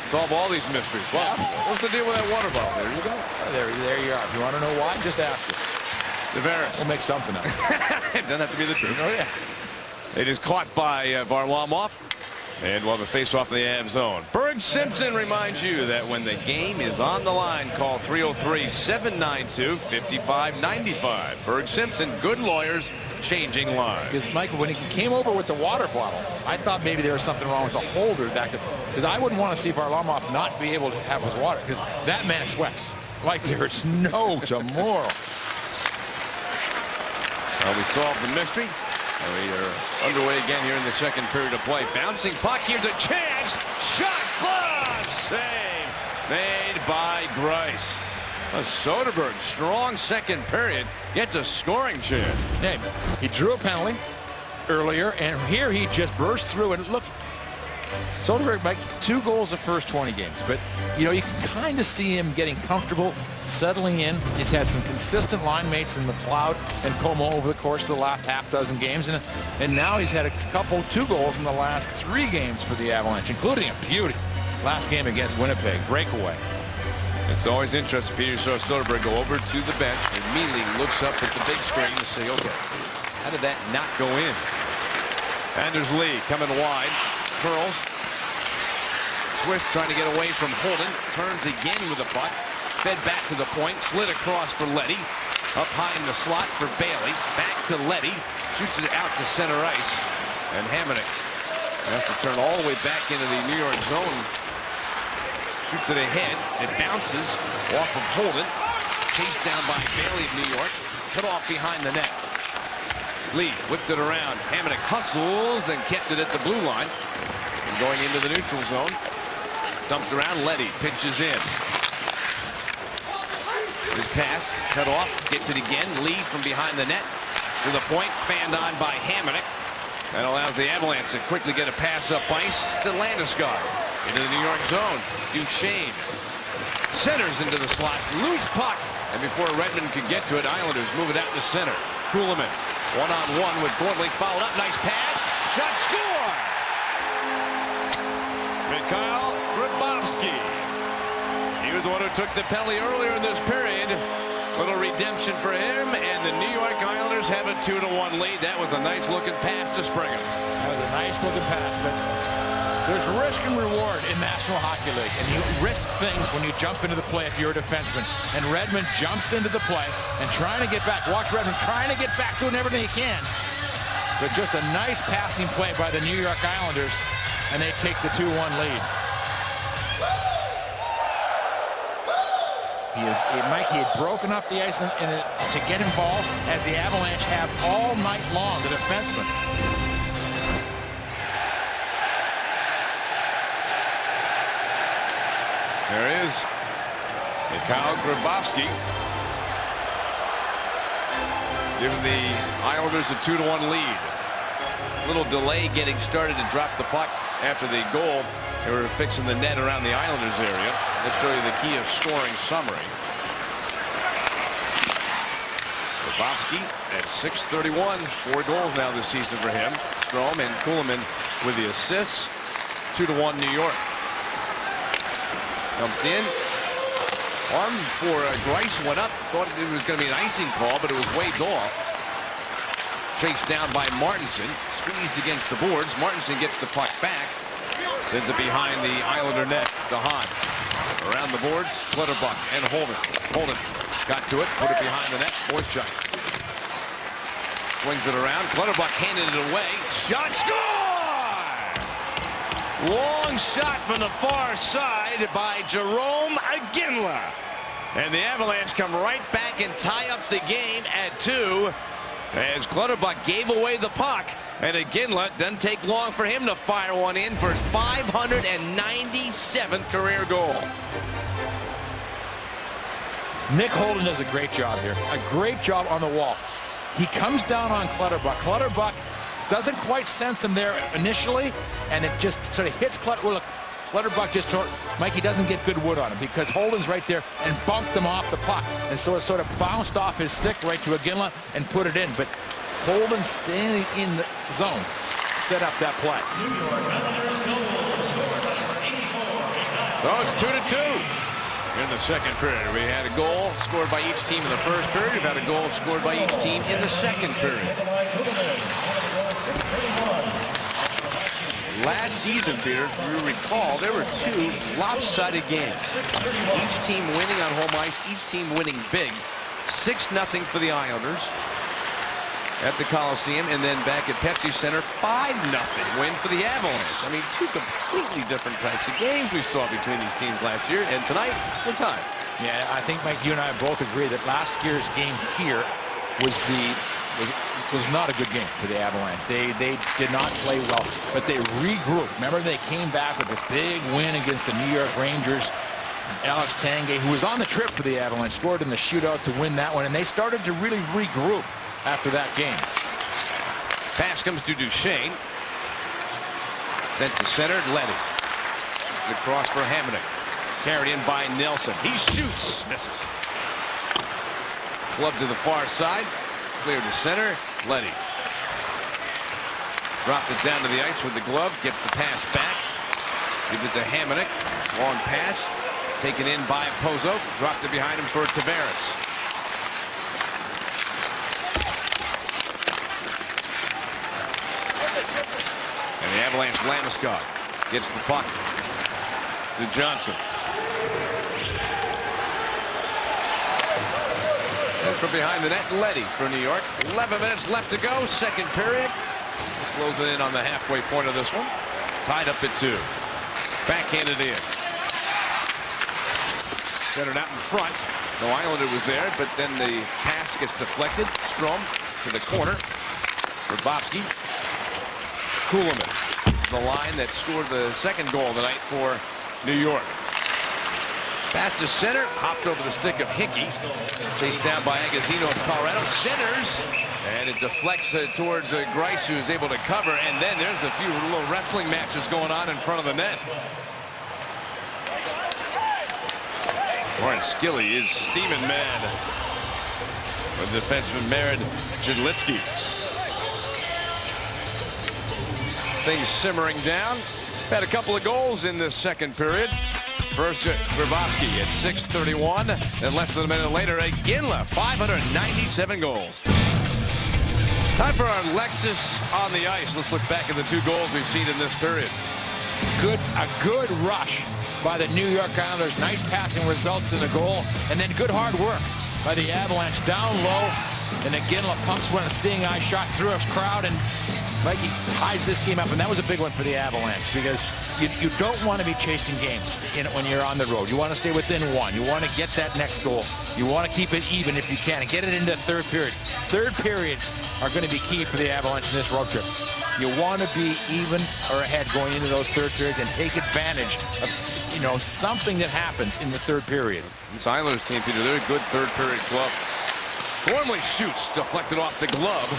solve all these mysteries. Well, what's the deal with that water bottle? There you go. There you are. If you want to know why, just ask us. Tavares. We'll make something up. It doesn't have to be the truth. Oh, yeah. It is caught by Varlamov. And we'll have a face-off in the Avs zone. Berg Simpson reminds you that when the game is on the line, call 303-792-5595. Berg Simpson, good lawyers, changing lives. Because, Michael, when he came over with the water bottle, I thought maybe there was something wrong with the holder back there. Because I wouldn't want to see Varlamov not be able to have his water, because that man sweats like there's no tomorrow. Well, we solved the mystery. And we are underway again here in the second period of play. Bouncing puck, here's a chance. Shot, glove, save made by Greiss. Soderberg, strong second period, gets a scoring chance. Hey, he drew a penalty earlier, and here he just burst through. And look, Soderberg makes 2 goals the first 20 games, but you know, you can kind of see him getting comfortable, settling in. He's had some consistent line mates in McLeod and Como over the course of the last half-dozen games, and now he's had 2 goals in the last 3 games for the Avalanche, including a beauty last game against Winnipeg, breakaway. It's always interesting, Peter, so Soderberg go over to the bench, immediately looks up at the big screen to say, okay, how did that not go in? Anders Lee coming wide. Curls. Twist trying to get away from Holden. Turns again with the puck. Fed back to the point. Slid across for Leddy. Up high in the slot for Bailey. Back to Leddy. Shoots it out to center ice. And Hamonic has to turn all the way back into the New York zone. Shoots it ahead. It bounces off of Holden. Chased down by Bailey of New York. Cut off behind the net. Lee whipped it around. Hamonic hustles and kept it at the blue line. And going into the neutral zone. Dumped around. Leddy pitches in. His pass cut off. Gets it again. Lee from behind the net. To the point. Fanned on by Hamonic. That allows the Avalanche to quickly get a pass up ice to Landeskog. Into the New York zone. Duchesne. Centers into the slot. Loose puck. And before Redmond could get to it, Islanders move it out to center. Kuhlman. One-on-one with Gordley. Fouled up. Nice pass. Shot, score! Mikhail Grabovski. He was the one who took the penalty earlier in this period. Little redemption for him, and the New York Islanders have a 2-1 lead. That was a nice-looking pass to Springer. That was a nice-looking pass, but there's risk and reward in National Hockey League, and you risk things when you jump into the play if you're a defenseman. And Redmond jumps into the play and trying to get back. Watch Redmond trying to get back, doing everything he can. But just a nice passing play by the New York Islanders, and they take the 2-1 lead. Mike, he had broken up the ice to get involved, as the Avalanche have all night long, the defenseman. There is Mikhail Grabovski, giving the Islanders a 2-1 lead. A little delay getting started to drop the puck after the goal. They were fixing the net around the Islanders area. Let's show you the key of scoring summary. Grabovski at .631, 4 goals now this season for him. Strome and Kuhlman with the assists. 2-1 New York. Dumped in. Arm for Greiss went up. Thought it was going to be an icing call, but it was waved off. Chased down by Martinson. Squeezed against the boards. Martinson gets the puck back. Sends it behind the Islander net to Hahn. Around the boards, Clutterbuck and Holden. Holden got to it, put it behind the net. Boychuk swings it around. Clutterbuck handed it away. Shot, score! Long shot from the far side by Jerome Iginla. And the Avalanche come right back and tie up the game at 2. As Clutterbuck gave away the puck, and Iginla doesn't take long for him to fire one in for his 597th career goal. Nick Holden does a great job here. A great job on the wall. He comes down on Clutterbuck. Clutterbuck doesn't quite sense him there initially, and it just sort of hits Clutterbuck. Well, look, Clutterbuck just Mikey doesn't get good wood on him because Holden's right there and bumped him off the puck. And so it sort of bounced off his stick right to Iginla and put it in. But Holden standing in the zone set up that play. So it's 2-2 in the second period. We had a goal scored by each team in the first period. We've had a goal scored by each team in the second period. Last season, Peter, you recall, there were 2 lopsided games. Each team winning on home ice, each team winning big. 6-0 for the Islanders at the Coliseum, and then back at Pepsi Center, 5-0 win for the Avalanche. I mean, 2 completely different types of games we saw between these teams last year, and tonight, we're tied. Yeah, I think, Mike, you and I both agree that last year's game here was not a good game for the Avalanche. They did not play well, but they regrouped. Remember, they came back with a big win against the New York Rangers. Alex Tanguay, who was on the trip for the Avalanche, scored in the shootout to win that one, and they started to really regroup after that game. Pass comes to Duchesne. Sent to center, Leddy. The cross for Hamonic. Carried in by Nelson. He shoots, misses. Club to the far side. Cleared to center, Leddy. Dropped it down to the ice with the glove. Gets the pass back. Gives it to Hamonic. Long pass. Taken in by Pozo. Dropped it behind him for Tavares. And the Avalanche, Landeskog gets the puck to Johnson. And from behind the net, Leddy for New York. 11 minutes left to go, second period. Closing in on the halfway point of this one. Tied up at 2. Backhanded in. Centered out in front. No Islander was there, but then the pass gets deflected. Strome to the corner. Grabowski. Kuhlman, the line that scored the second goal tonight for New York. Pass to center, hopped over the stick of Hickey. Chased down by Agazino of Colorado. Centers, and it deflects towards Greiss, who is able to cover. And then there's a few little wrestling matches going on in front of the net. Warren Skilly is steaming mad with defenseman Marin Chudlitsky. Things simmering down. Had a couple of goals in this second period. First, Grabowski at 6:31. Then less than a minute later, Iginla, 597 goals. Time for our Lexus on the ice. Let's look back at the 2 goals we've seen in this period. A good rush by the New York Islanders. Nice passing results in the goal. And then good hard work by the Avalanche down low. And Iginla pumps one, a seeing eye shot through a crowd, and Mikey ties this game up, and that was a big one for the Avalanche because you don't want to be chasing games when you're on the road. You want to stay within 1. You want to get that next goal. You want to keep it even if you can and get it into the third period. Third periods are going to be key for the Avalanche in this road trip. You want to be even or ahead going into those third periods and take advantage of something that happens in the third period. This Islanders team, Peter, they're a good third period club. Gormley shoots, deflected off the glove.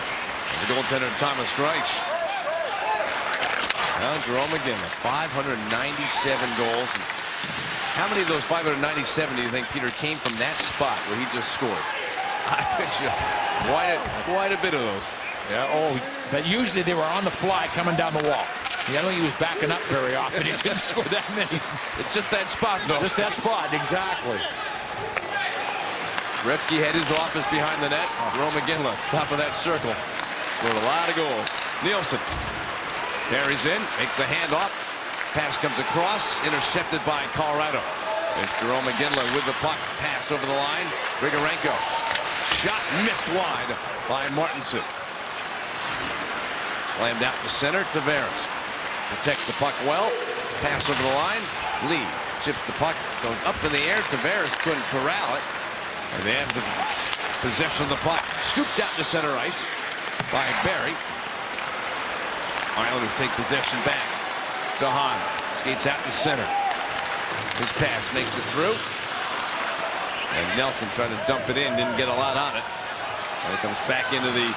The goaltender Thomas Greiss. Now Jarome Iginla, 597 goals. How many of those 597 do you think, Peter, came from that spot where he just scored? I bet you quite a bit of those. Yeah, but usually they were on the fly coming down the wall. I don't think he was backing up very often. He didn't score that many. It's just that spot, though. Just that spot, exactly. Gretzky had his office behind the net. Jarome Iginla, top of that circle. Scored a lot of goals. Nielsen carries in, makes the handoff. Pass comes across, intercepted by Colorado. It's Jarome Iginla with the puck. Pass over the line. Grigorenko. Shot missed wide by Martinson. Slammed out to center. Tavares protects the puck well. Pass over the line. Lee chips the puck. Goes up in the air. Tavares couldn't corral it. And they have the possession of the puck. Scooped out to center ice by Barry. Islanders take possession back. DeHaan skates out to center. His pass makes it through. And Nelson tried to dump it in, didn't get a lot on it. And it comes back into the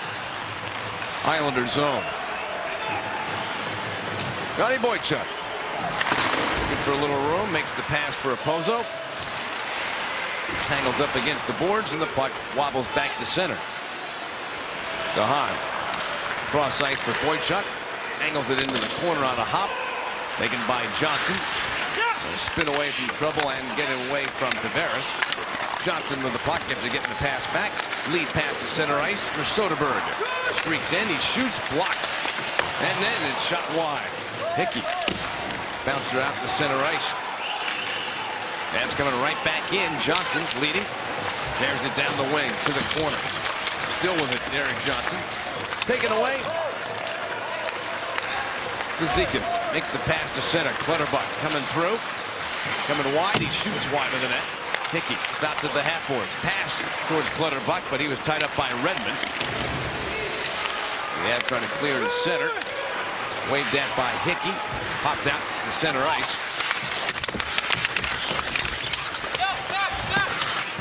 Islander zone. Johnny Boychuk looking for a little room, makes the pass for Opozo. Tangles up against the boards, and the puck wobbles back to center. DeHaan cross ice for Boychuk, angles it into the corner on a hop, taken by Johnson. Spin away from trouble and get it away from Tavares. Johnson with the puck after getting the pass back. Lead pass to center ice for Soderberg. Streaks in, he shoots, blocked, and then it's shot wide. Hickey bounced her out to center ice. Avs coming right back in. Johnson leading. Tears it down the wing to the corner. Still with it, Derek Johnson. Taken away. Zizekas makes the pass to center. Clutterbuck coming through. Coming wide. He shoots wide of the net. Hickey stops at the half boards. Pass towards Clutterbuck, but he was tied up by Redmond. The Avs trying to clear to center. Waved at by Hickey. Popped out to center ice.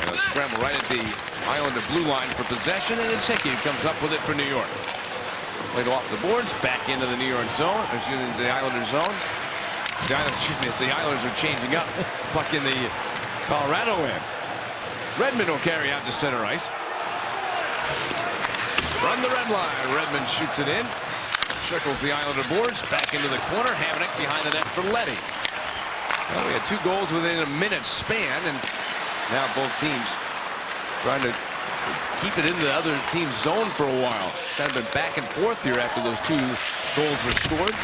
And a scramble right at the Islander blue line for possession, and it's Hickey who comes up with it for New York. Played off the boards, back into the New York zone, excuse me, the Islander zone. The Islanders are changing up. Puck in the Colorado end. Redmond will carry out to center ice. Run the red line. Redmond shoots it in. Circles the Islander boards. Back into the corner. Hamonic behind the net for Leddy. Well, we had 2 goals within a minute span, and now both teams trying to keep it into the other team's zone for a while. Kind of been back and forth here after those 2 goals were scored.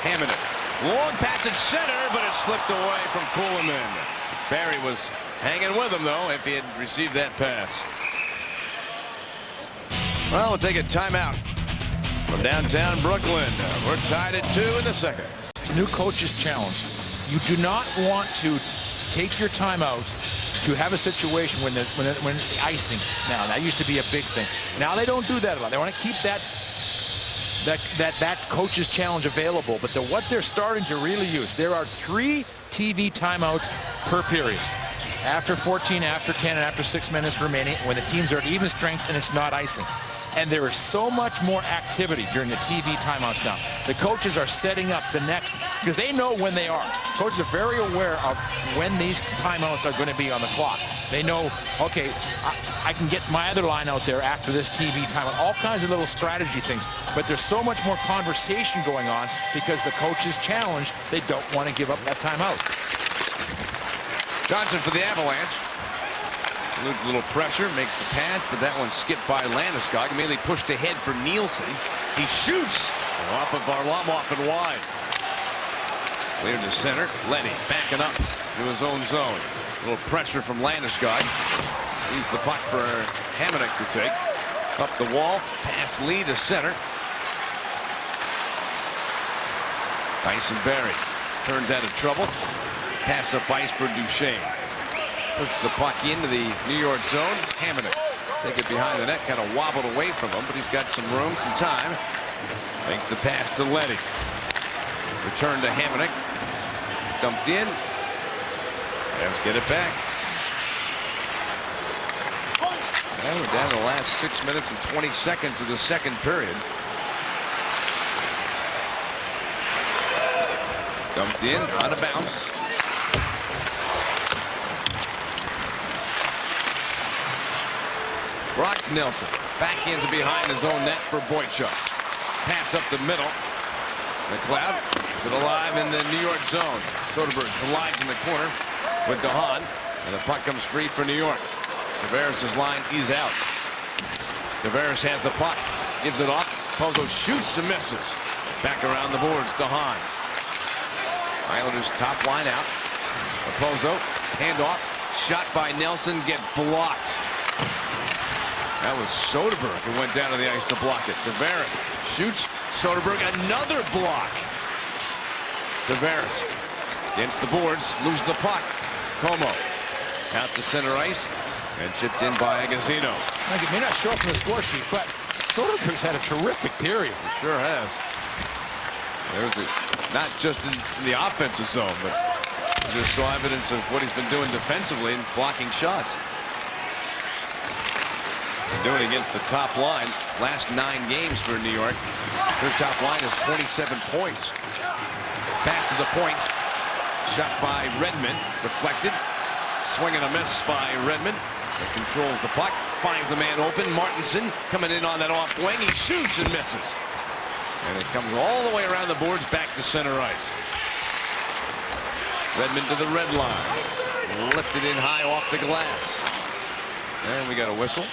Hamonic. Long pass at center, but it slipped away from Kuhlman. Barry was hanging with him, though, if he had received that pass. Well, we'll take a timeout from downtown Brooklyn. We're tied at 2 in the second. It's a new coach's challenge. You do not want to take your timeout to have a situation when it's the icing. Now, that used to be a big thing. Now they don't do that a lot. They want to keep that coach's challenge available, but what they're starting to really use, there are 3 TV timeouts per period. After 14, after 10, and after 6 minutes remaining, when the teams are at even strength and it's not icing. And there is so much more activity during the TV timeouts now. The coaches are setting up the next, because they know when they are. Coaches are very aware of when these timeouts are going to be on the clock. They know, okay, I can get my other line out there after this TV timeout. All kinds of little strategy things. But there's so much more conversation going on because the coaches challenge, they don't want to give up that timeout. Johnson for the Avalanche. Eludes a little pressure, makes the pass, but that one skipped by Landeskog. Immediately pushed ahead for Nielsen. He shoots off of Varlamov and wide. Cleared to center. Leddy backing up to his own zone. A little pressure from Landeskog. Leaves the puck for Hamonic to take. Up the wall. Pass lead to center. Tyson Barrie turns out of trouble. Pass up ice for Duchesne. Pushes the puck into the New York zone. Hamonic take it behind the net, kind of wobbled away from him, but he's got some room, some time. Makes the pass to Leddy. Return to Hamonic. Dumped in. Let's get it back. And we're down to the last 6 minutes and 20 seconds of the second period. Dumped in, out of bounds. Brock Nelson backhands it behind his own net for Boychuk. Pass up the middle. McLeod is it alive in the New York zone. Soderberg collides in the corner with DeHaan, and the puck comes free for New York. Tavares' line is out. Tavares has the puck, gives it off. Pozo shoots and misses. Back around the boards, DeHaan. Islanders top line out. Pozo, handoff, shot by Nelson, gets blocked. That was Soderberg who went down to the ice to block it. Tavares shoots. Soderberg, another block. Tavares against the boards, loses the puck. Como out to center ice and chipped in by Agazino. It may not show up in the score sheet, but Soderberg's had a terrific period. He sure has. There's not just in the offensive zone, but Just saw evidence of what he's been doing defensively and blocking shots. Doing it against the top line. Last 9 games for New York. Their top line is 27 points. Back to the point. Shot by Redmond. Deflected. Swing and a miss by Redmond. That controls the puck. Finds a man open. Martinson coming in on that off wing. He shoots and misses. And it comes all the way around the boards back to center ice. Redmond to the red line. Lifted in high off the glass. And we got a whistle.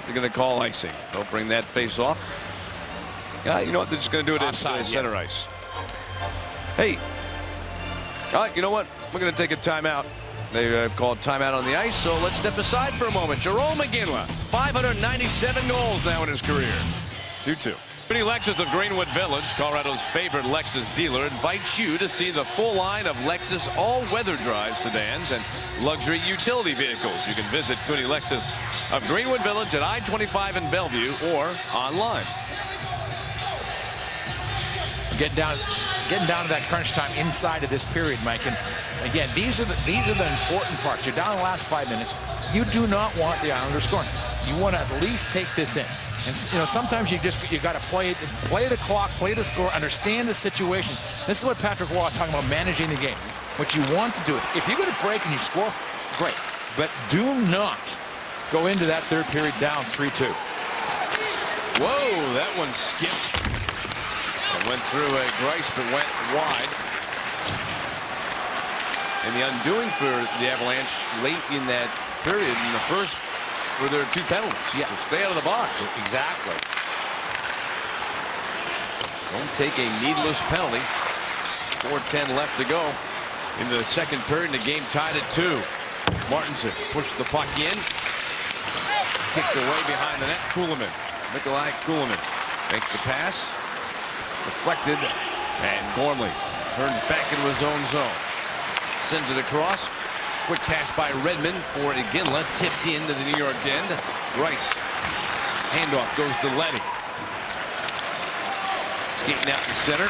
They're going to call icing. Don't bring that face off. You know what? They're just going to do it Offside, at center ice. Hey. You know what? We're going to take a timeout. They've called timeout on the ice, so let's step aside for a moment. Jarome Iginla, 597 goals now in his career. 2-2. Pretty Lexus of Greenwood Village, Colorado's favorite Lexus dealer, invites you to see the full line of Lexus all-weather drive sedans and luxury utility vehicles. You can visit Cooney Lexus of Greenwood Village at I-25 in Bellevue or online. Getting down to that crunch time inside of this period, Mike. And again, these are the important parts. You're down in the last 5 minutes. You do not want the Islanders scoring. You want to at least take this in. And sometimes you got to play the clock, play the score, understand the situation. This is what Patrick Roy is talking about, managing the game. What you want to do, if you get a break and you score, great. But do not go into that third period down 3-2. Whoa, that one skipped. It went through Greiss, but went wide. And the undoing for the Avalanche late in that period in the first were their 2 penalties. Yeah. So stay out of the box. Exactly. Don't take a needless penalty. 4:10 left to go in the second period. The game tied at 2. Martinson pushed the puck in. Kicked away behind the net. Kulemin. Nikolai Kulemin makes the pass. Deflected. And Gormley turns back into his own zone. Sends it across. Quick pass by Redmond for Iginla. Tipped into the New York end. Greiss. Handoff goes to Leddy. Skating out to center.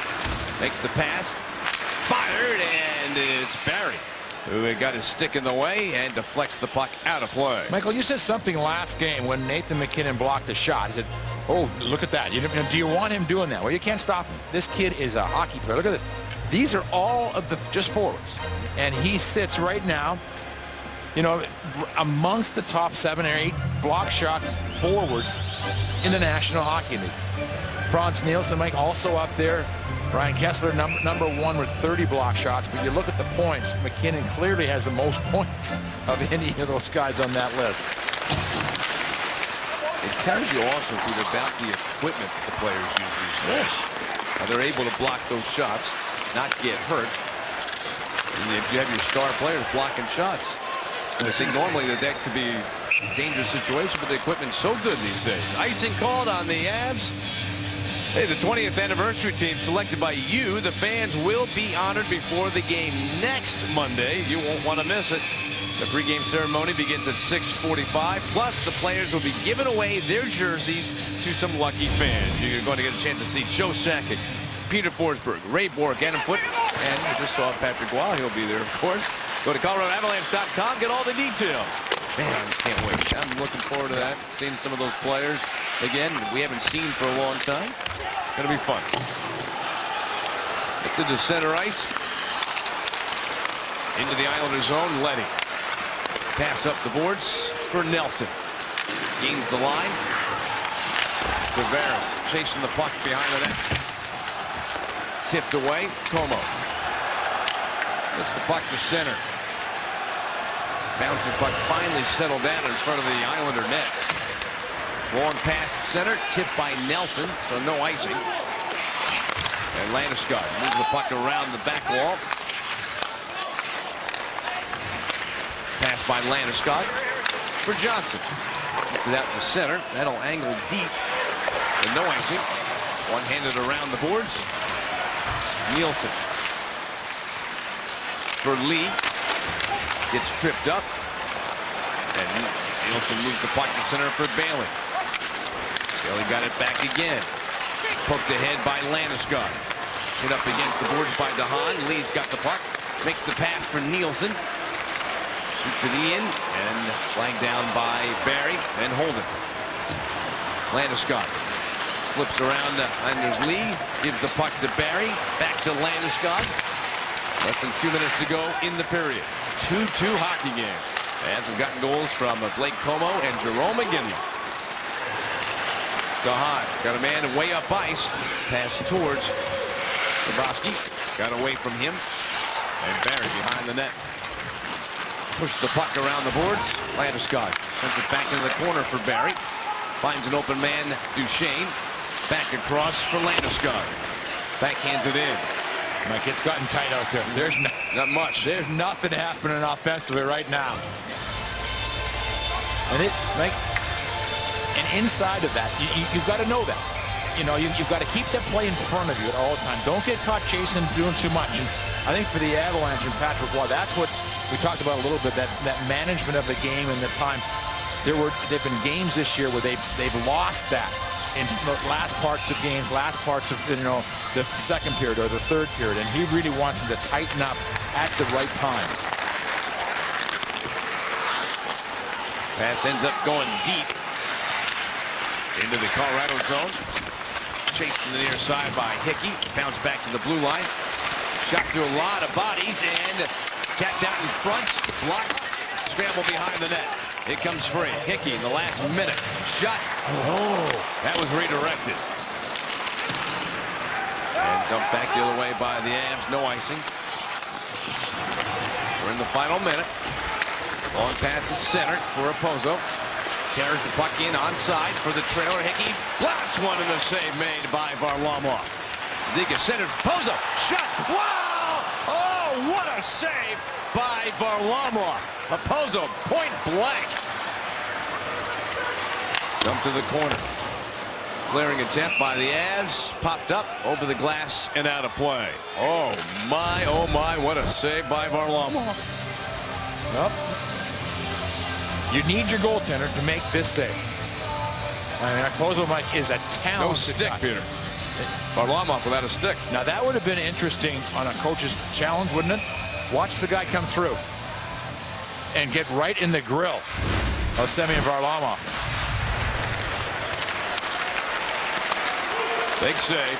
Makes the pass. Fired, and it's Barry, who got his stick in the way and deflects the puck out of play. Michael, you said something last game when Nathan MacKinnon blocked the shot. He said, oh, look at that. Do you want him doing that? Well, you can't stop him. This kid is a hockey player. Look at this. These are all of the just forwards. And he sits right now, amongst the top 7 or 8 block shots forwards in the National Hockey League. Frans Nielsen, Mike, also up there. Ryan Kessler, number 1 with 30 block shots. But you look at the points, MacKinnon clearly has the most points of any of those guys on that list. It tells you also about the equipment that the players use these days. How they're able to block those shots, not get hurt. And you have your star players blocking shots. And I think normally that could be a dangerous situation, but the equipment's so good these days. Icing called on the Avs. Hey, the 20th anniversary team selected by you. The fans will be honored before the game next Monday. You won't want to miss it. The pregame ceremony begins at 6:45. Plus, the players will be giving away their jerseys to some lucky fans. You're going to get a chance to see Joe Sakic, Peter Forsberg, Ray Bourque, Adam Foote, and you just saw Patrick Roy. He'll be there, of course. Go to ColoradoAvalanche.com. Get all the details. Man, I just can't wait. I'm looking forward to that. Seeing some of those players again we haven't seen for a long time. Gonna be fun. Into the center ice. Into the Islander zone. Leddy. Pass up the boards for Nelson. Gains the line. Tavares chasing the puck behind the net. Tipped away. Como. Puts the puck to center. Bouncing puck finally settled down in front of the Islander net. Long pass center, tipped by Nelson, so no icing. And Landeskog moves the puck around the back wall. Pass by Landeskog for Johnson. Gets it out to center. That'll angle deep. And no icing. One-handed around the boards. Nielsen. For Lee. Gets tripped up. And Nielsen moves the puck to center for Bailey. Bailey got it back again. Poked ahead by Landeskog. Hit up against the boards by DeHaan. Lee's got the puck. makes the pass for Nielsen. Shoots it in and flagged down by Barry and Holden. Landeskog slips around Anders Lee, gives the puck to Barry, back to Landeskog. Less than 2 minutes to go in the period. 2-2 hockey game. Avs have gotten goals from Blake Como and Jerome McGinley. DeHaan got a man way up ice. Pass towards Bobrovsky. Got away from him. And Barry behind the net. Pushes the puck around the boards. Landeskog sends it back into the corner for Barry. Finds an open man, Duchesne. Back across for Landeskog. Backhands it in. Mike, it's gotten tight out there. There's not much. There's nothing happening offensively right now. And Mike, and inside of that, you've got to know that. You know, you've got to keep that play in front of you at all the time. Don't get caught chasing, doing too much. And I think for the Avalanche and Patrick Roy, that's what we talked about a little bit, that management of the game and the time. There've been games this year where they've lost that in the last parts of games, last parts of, you know, the second period or the third period, and he really wants them to tighten up at the right times. Pass ends up going deep into the Colorado zone. Chased to the near side by Hickey. Bounce back to the blue line. Shot through a lot of bodies and capped out in front. Blocked. Scramble behind the net. It comes free. Hickey in the last minute. Shot. Oh, that was redirected. And dumped back the other way by the Avs. No icing. We're in the final minute. Long pass at center for Opozo. Carries the puck in onside for the trailer. Hickey blasts one and the save made by Varlamov. Ziga centers. Opozo. Shot. Wow! Oh, what a save by Varlamov. Opozo point blank. Jump to the corner. Clearing attempt by the Avs. Popped up over the glass and out of play. Oh my, what a save by Varlamov. Well, you need your goaltender to make this save. I mean, Opozo, Mike, is a talented No stick, guy. Peter. Varlamov without a stick. Now, that would have been interesting on a coach's challenge, wouldn't it? Watch the guy come through and get right in the grill of Semyon Varlamov. Big save.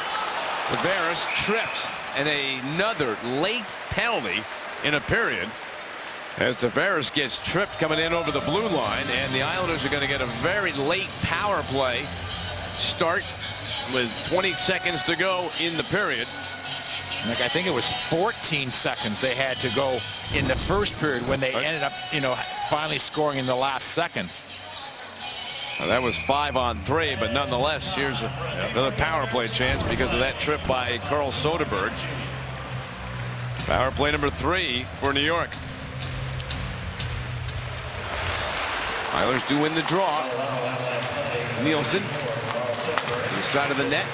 Tavares tripped, and another late penalty in a period as Tavares gets tripped coming in over the blue line, and the Islanders are going to get a very late power play start with 20 seconds to go in the period. Like, I think it was 14 seconds they had to go in the first period when they ended up, you know, finally scoring in the last second. Now, that was 5-on-3, but nonetheless, here's another power play chance because of that trip by Carl Soderberg. Power play number 3 for New York. Islanders do win the draw. Nielsen inside of the net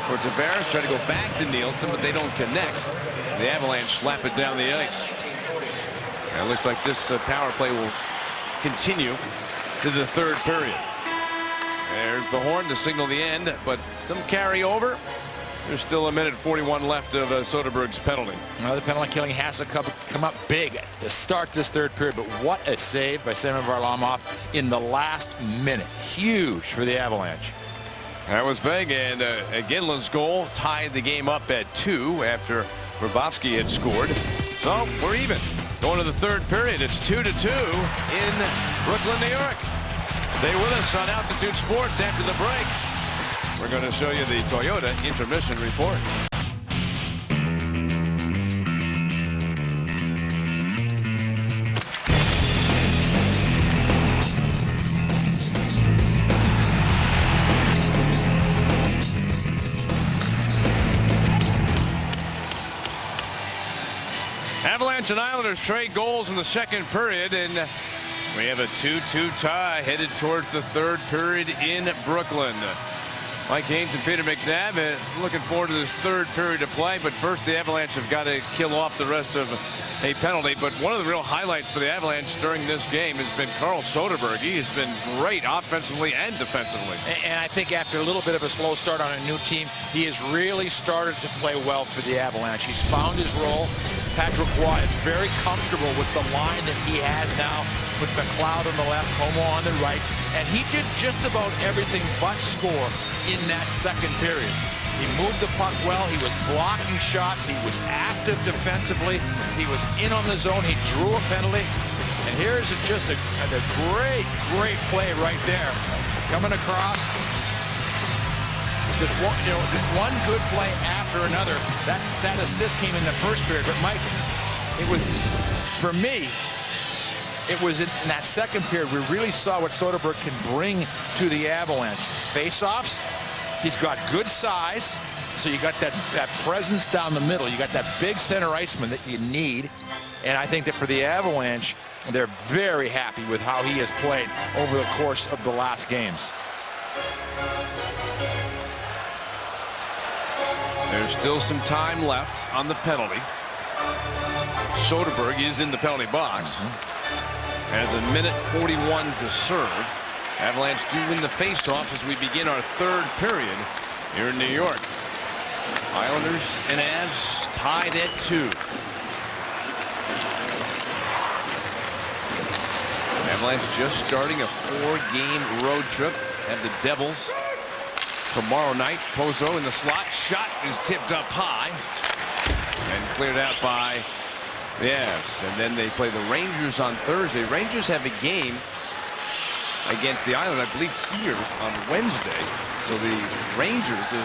for Tavares. Try to go back to Nielsen, but they don't connect. The Avalanche slap it down the ice. And it looks like this power play will continue to the third period. There's the horn to signal the end, but some carryover. There's still a minute 41 left of Soderberg's penalty. The penalty killing has to come up big to start this third period, but what a save by Semyon Varlamov in the last minute. Huge for the Avalanche. That was big, and Ginland's goal tied the game up at 2 after Bobrovsky had scored. So we're even. Going to the third period, it's 2-2 in Brooklyn, New York. Stay with us on Altitude Sports after the break. We're going to show you the Toyota intermission report. Avalanche and Islanders trade goals in the second period, and we have a 2-2 tie headed towards the third period in Brooklyn. Mike Haynes and Peter McNabb looking forward to this third period of play. But first, the Avalanche have got to kill off the rest of a penalty. But one of the real highlights for the Avalanche during this game has been Carl Soderberg. He has been great offensively and defensively. And I think after a little bit of a slow start on a new team, he has really started to play well for the Avalanche. He's found his role. Patrick Roy is very comfortable with the line that he has now, with McLeod on the left, Como on the right. And he did just about everything but score in that second period. He moved the puck well. He was blocking shots. He was active defensively. He was in on the zone. He drew a penalty. And here's just a great play right there. Coming across. Just one good play after another. That assist came in the first period. But Mike, it was, for me, it was in that second period we really saw what Soderberg can bring to the Avalanche. Face-offs, he's got good size, so you got that presence down the middle. You got that big center iceman that you need. And I think that for the Avalanche, they're very happy with how he has played over the course of the last games. There's still some time left on the penalty. Soderberg is in the penalty box. Has a minute 41 to serve. Avalanche do win the faceoff as we begin our third period here in New York. Islanders and Avs tied at 2. Avalanche just starting a 4-game road trip. Have the Devils tomorrow night. Pozo in the slot. Shot is tipped up high and cleared out by the Avs. And then they play the Rangers on Thursday. Rangers have a game against the Islanders, I believe, here on Wednesday. So the Rangers, the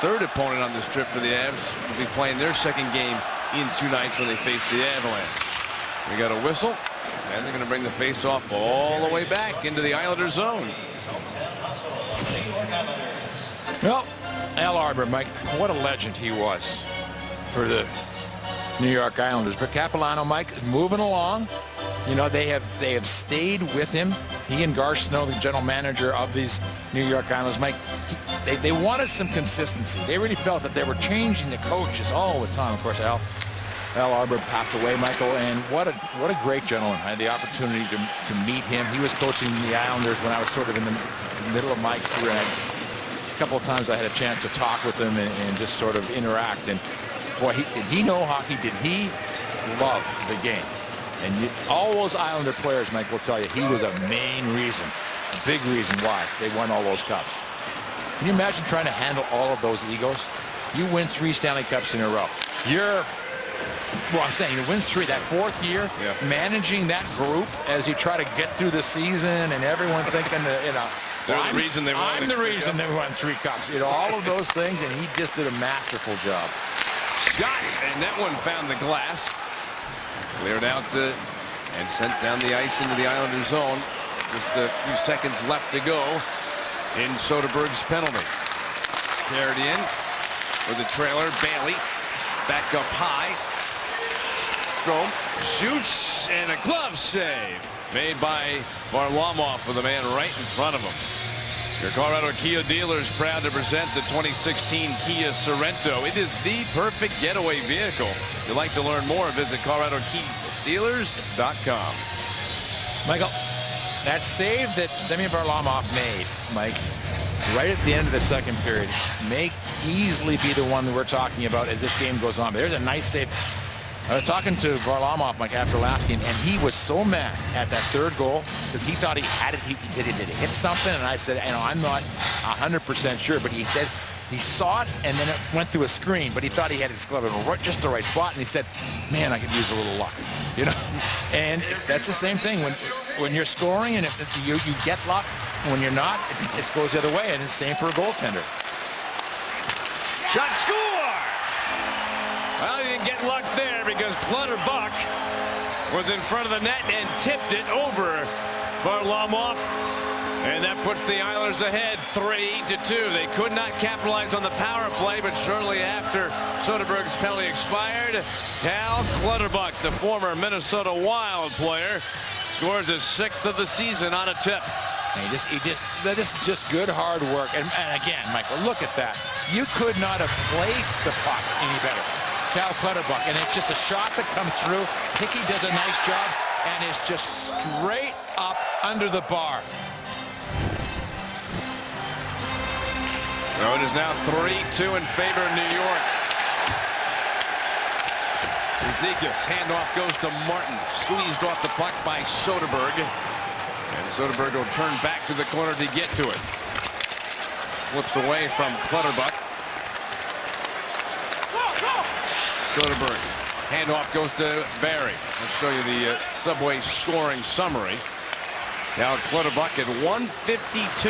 third opponent on this trip for the Avs, will be playing their second game in 2 nights when they face the Avalanche. We got a whistle, and they're going to bring the face-off all the way back into the Islander zone. Well, Al Arbour, Mike, what a legend he was for the New York Islanders. But Capilano, Mike, moving along. You know, they have stayed with him. He and Gar Snow, the general manager of these New York Islanders, Mike, they wanted some consistency. They really felt that they were changing the coaches all the time. Of course, Al Arbour passed away, Michael, and what a great gentleman. I had the opportunity to meet him. He was coaching the Islanders when I was sort of in the middle of my career. A couple of times I had a chance to talk with him and just sort of interact. And boy, did he know hockey? Did he love the game? And all those Islander players, Mike, will tell you, he was a main reason, a big reason why they won all those cups. Can you imagine trying to handle all of those egos? You win 3 Stanley Cups in a row. Well, I'm saying you win 3, that 4th year, managing that group as you try to get through the season and everyone thinking that, you know, I'm the reason they won 3 cups. You know, all of those things, and he just did a masterful job. Shot, and that one found the glass. Cleared out and sent down the ice into the Islander zone. Just a few seconds left to go in Soderberg's penalty. Carried in with the trailer. Bailey back up high. Strome shoots, and a glove save made by Varlamov with a man right in front of him. Your Colorado Kia dealers proud to present the 2016 Kia Sorento. It is the perfect getaway vehicle. If you'd like to learn more, visit ColoradoKiaDealers.com. Michael, that save that Semyon Varlamov made, Mike, right at the end of the second period, may easily be the one that we're talking about as this game goes on. But there's a nice save. I was talking to Varlamov, Mike, after last game, and he was so mad at that third goal because he thought he had it. He said he did hit something, and I said, you know, I'm not 100% sure, but he said he saw it, and then it went through a screen, but he thought he had his glove in just the right spot, and he said, man, I could use a little luck, you know. And that's the same thing when you're scoring, and you get luck. When you're not, it goes the other way, and it's the same for a goaltender. Shot, score! Well, he didn't get luck there because Clutterbuck was in front of the net and tipped it over Varlamov. And that puts the Islanders ahead 3-2. They could not capitalize on the power play, but shortly after Soderberg's penalty expired, Cal Clutterbuck, the former Minnesota Wild player, scores his 6th of the season on a tip. This is just good hard work. And again, Michael, look at that. You could not have placed the puck any better. Cal Clutterbuck, and it's just a shot that comes through. Hickey does a nice job, and it's just straight up under the bar. So it is now 3-2 in favor of New York. Zizekas, handoff goes to Martin. Squeezed off the puck by Soderberg. And Soderberg will turn back to the corner to get to it. Slips away from Clutterbuck. Soderberg. Handoff goes to Barry. Let's show you the Subway scoring summary. Now Clutterbuck at 152.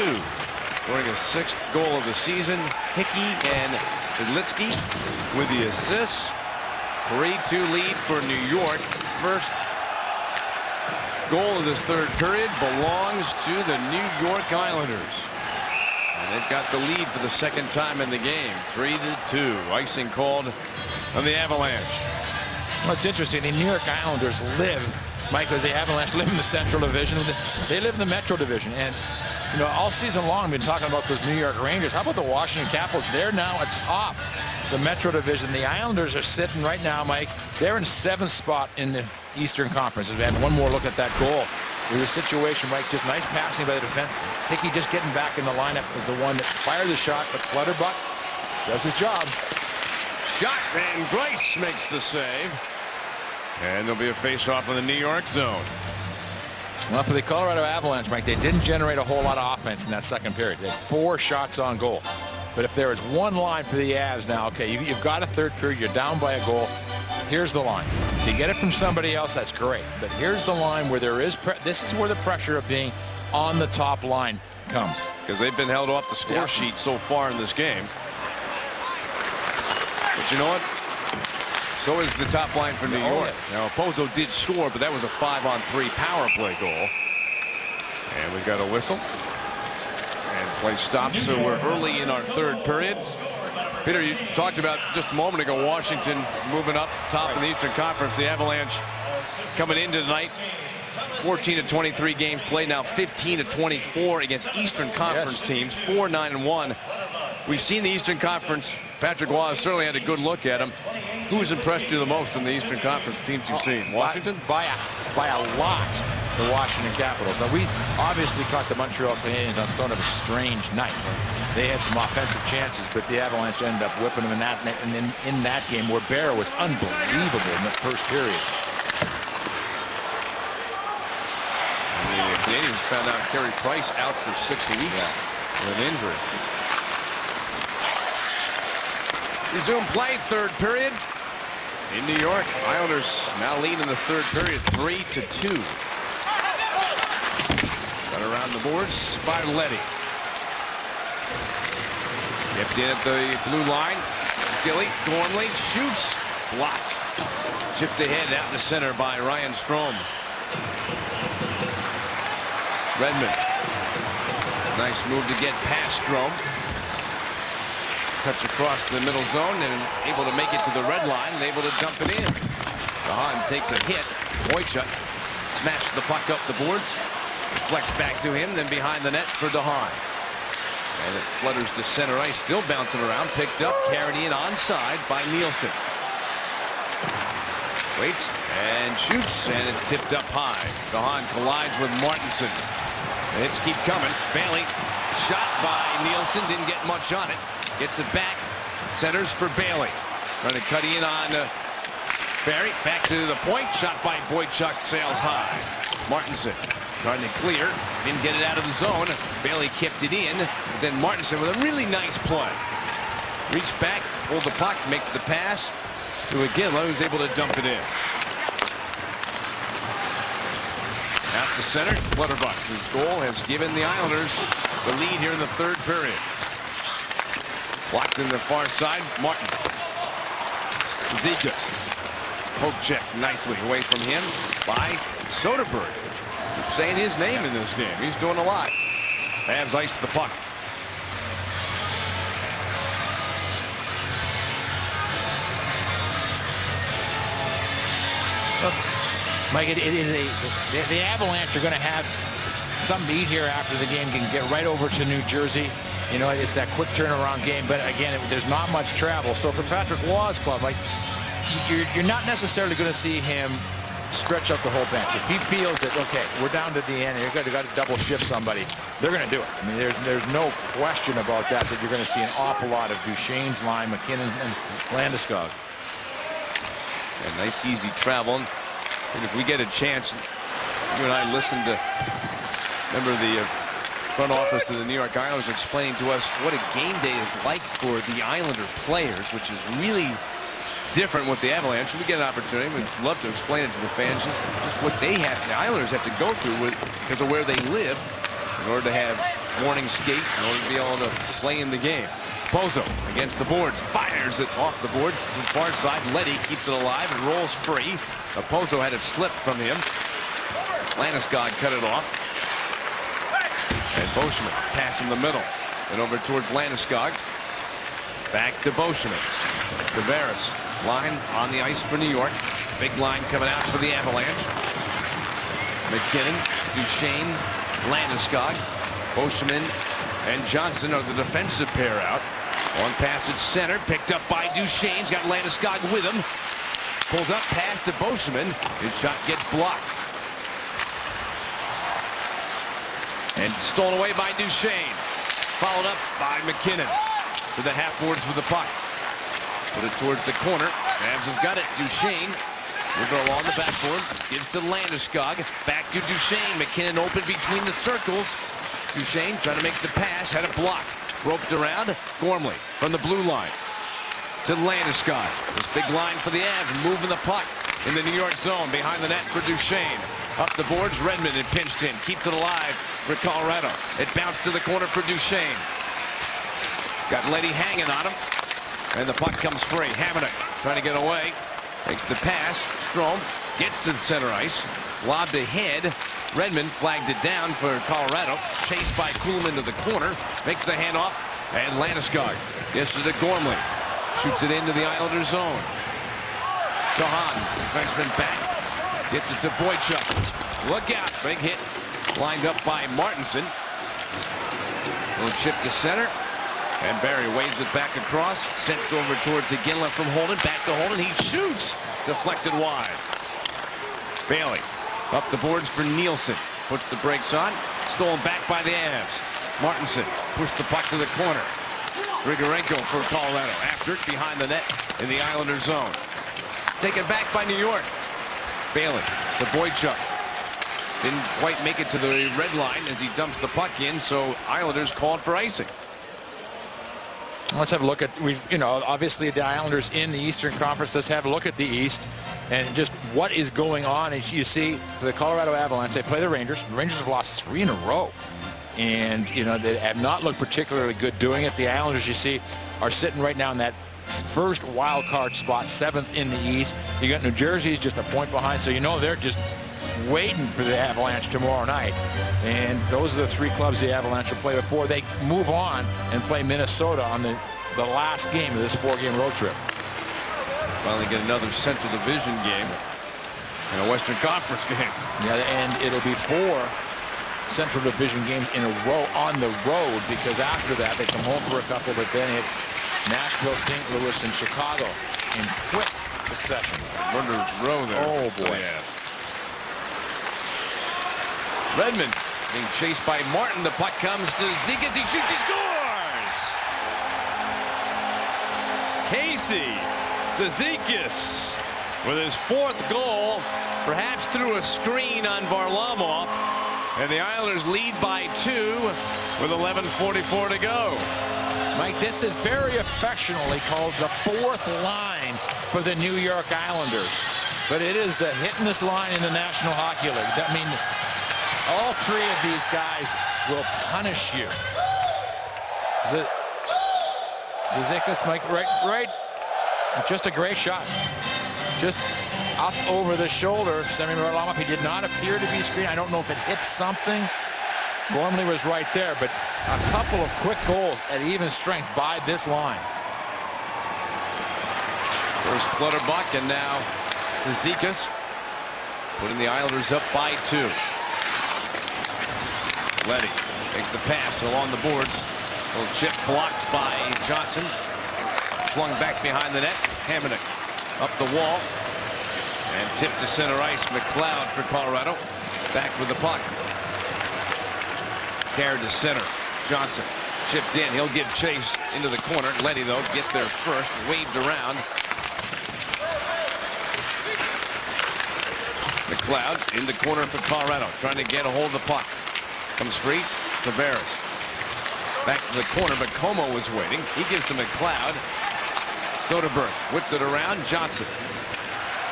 Scoring his 6th goal of the season. Hickey and Sedlitsky with the assists. 3-2 lead for New York. First goal of this third period belongs to the New York Islanders. And they've got the lead for the second time in the game. 3-2. Icing called on the Avalanche. Well, it's interesting. The New York Islanders live, Mike, as the Avalanche live in the Central Division. They live in the Metro Division. And, you know, all season long, we've been talking about those New York Rangers. How about the Washington Capitals? They're now atop the Metro Division. The Islanders are sitting right now, Mike. They're in 7th spot in the Eastern Conference. We had one more look at that goal. It was a situation, Mike, just nice passing by the defense. Hickey just getting back in the lineup was the one that fired the shot, but Clutterbuck does his job. Shot, and Greiss makes the save. And there'll be a face-off in the New York zone. Well, for the Colorado Avalanche, Mike, they didn't generate a whole lot of offense in that second period. They had 4 shots on goal. But if there is one line for the Avs now, okay, you've got a third period, you're down by a goal. Here's the line. If you get it from somebody else, that's great. But here's the line where there is, this is where the pressure of being on the top line comes. Because they've been held off the score sheet so far in this game. But you know what? So is the top line for New York. Now, Pozo did score, but that was a 5-on-3 power play goal. And we've got a whistle. And play stops, so we're early in our third period. Peter, you talked about just a moment ago Washington moving up top in the Eastern Conference. The Avalanche coming into tonight. 14-23 games played, now 15-24 against Eastern Conference teams. 4-9-1. We've seen the Eastern Conference. Patrick Waugh certainly had a good look at him. Who's impressed you the most in the Eastern Conference teams you've seen? Washington? By a lot, the Washington Capitals. Now, we obviously caught the Montreal Canadiens on sort of a strange night. They had some offensive chances, but the Avalanche ended up whipping them in that game where Bear was unbelievable in the first period. And the Canadiens found out Carey Price out for 6 weeks with an injury. Resume play, third period. In New York, Islanders now lead in the third period, 3-2. Got around the boards by Leddy. Kept in at the blue line. Gilly, Gormley shoots, blocked. Chipped ahead out to center by Ryan Strome. Redmond. Nice move to get past Strome. Touch across the middle zone and able to make it to the red line and able to dump it in. DeHaan takes a hit. Wojciech smashed the puck up the boards. Deflects back to him, then behind the net for DeHaan. And it flutters to center ice, still bouncing around. Picked up, carried in onside by Nielsen. Waits and shoots, and it's tipped up high. DeHaan collides with Martinson. The hits keep coming. Bailey shot by Nielsen, didn't get much on it. Gets it back, centers for Bailey. Trying to cut in on Barry. Back to the point. Shot by Wojciech, sails high. Martinson trying to clear. Didn't get it out of the zone. Bailey kept it in. Then Martinson with a really nice play. Reached back, pulled the puck, makes the pass to Aguila, who's able to dump it in. Out to center, Clutterbuck, whose goal has given the Islanders the lead here in the third period. Blocked in the far side, Martin. Zizekas. Poke check nicely away from him by Soderberg. Saying his name in this game. He's doing a lot. Avs ice the puck. Mike, it is the Avalanche are going to have some meat here after the game, can get right over to New Jersey. You know, it's that quick turnaround game, but again, there's not much travel. So for Patrick Waugh's club, like, you're not necessarily going to see him stretch out the whole bench. If he feels that, okay, we're down to the end and you've got to double shift somebody, they're going to do it. I mean, there's no question about that you're going to see an awful lot of Duchesne's line, McKinnon, and Landeskog. And nice, easy travel. And if we get a chance, you and I listened to, remember the front office of the New York Islanders explaining to us what a game day is like for the Islander players, which is really different with the Avalanche. We get an opportunity, we'd love to explain it to the fans, just what they have, the Islanders have to go through because of where they live in order to have morning skates, in order to be able to play in the game. Pozo against the boards, fires it off the boards to the far side. Leddy keeps it alive and rolls free. Pozo had it slipped from him. Landeskog cut it off. And Beauchemin pass in the middle. And over towards Landeskog. Back to Beauchemin. Tavares, line on the ice for New York. Big line coming out for the Avalanche. McKinnon, Duchesne, Landeskog, Beauchemin, and Johnson are the defensive pair out. One pass at center, picked up by Duchesne. He's got Landeskog with him. Pulls up, pass to Beauchemin. His shot gets blocked. And stolen away by Duchesne. Followed up by McKinnon. To the half boards with the puck. Put it towards the corner. Avs have got it. Duchesne will go along the backboard. Gives to Landeskog. Back to Duchesne. McKinnon open between the circles. Duchesne trying to make the pass. Had it blocked. Roped around. Gormley from the blue line. To Landeskog. This big line for the Avs. Moving the puck in the New York zone. Behind the net for Duchesne. Up the boards. Redmond had pinched in. Keeps it alive for Colorado. It bounced to the corner for Duchesne. Got Leddy hanging on him. And the puck comes free. Hamonic trying to get away. Takes the pass. Strome gets to the center ice. Lobbed ahead. Redmond flagged it down for Colorado. Chased by Kuhlman to the corner. Makes the handoff. And Landeskog gets it to Gormley. Shoots it into the Islanders zone. Sahan, defenseman back. Gets it to Boychuk. Look out. Big hit. Lined up by Martinson. Little chip to center. And Barry waves it back across. Sent over towards the Ginla from Holden. Back to Holden. He shoots. Deflected wide. Bailey up the boards for Nielsen. Puts the brakes on. Stolen back by the Avs. Martinson pushed the puck to the corner. Grigorenko for Colorado. After it behind the net in the Islander zone. Taken back by New York. Bailey to Boychuk. Didn't quite make it to the red line as he dumps the puck in. So Islanders called for icing. Let's have a look at, obviously the Islanders in the Eastern Conference. Let's have a look at the East and just what is going on. As you see, for the Colorado Avalanche, they play the Rangers. The Rangers have lost 3 in a row. And, they have not looked particularly good doing it. The Islanders, you see, are sitting right now in that first wild card spot, 7th in the East. You got New Jersey's just a point behind, so they're just waiting for the Avalanche tomorrow night. And those are the 3 clubs the Avalanche will play before they move on and play Minnesota on the last game of this 4-game road trip. Finally get another Central Division game and a Western Conference game. Yeah, and it'll be 4 Central Division games in a row on the road, because after that they come home for a couple, but then it's Nashville, St. Louis, and Chicago in quick succession. Murderer's row there. Oh boy. Yes. Redmond being chased by Martin. The puck comes to Ziekins. He shoots. He scores! Casey Zizekas with his 4th goal, perhaps through a screen on Varlamov. And the Islanders lead by 2 with 11:44 to go. Mike, this is very affectionately called the 4th line for the New York Islanders. But it is the hittingest line in the National Hockey League. That means all 3 of these guys will punish you. Zizekas, Mike, right. Just a great shot. Just up over the shoulder. Semyon Varlamov, he did not appear to be screened. I don't know if it hit something. Gormley was right there, but a couple of quick goals at even strength by this line. First Clutterbuck, and now Zizekas putting the Islanders up by 2. Leddy takes the pass along the boards. Little chip blocked by Johnson. Flung back behind the net. Hamonic up the wall. And tipped to center ice. McLeod for Colorado. Back with the puck. Carried to center. Johnson chipped in. He'll give chase into the corner. Leddy, though, gets there first. Waved around. McLeod in the corner for Colorado. Trying to get a hold of the puck. Comes free. Tavares. Back to the corner, but Como was waiting. He gives to McLeod. Soderberg whipped it around. Johnson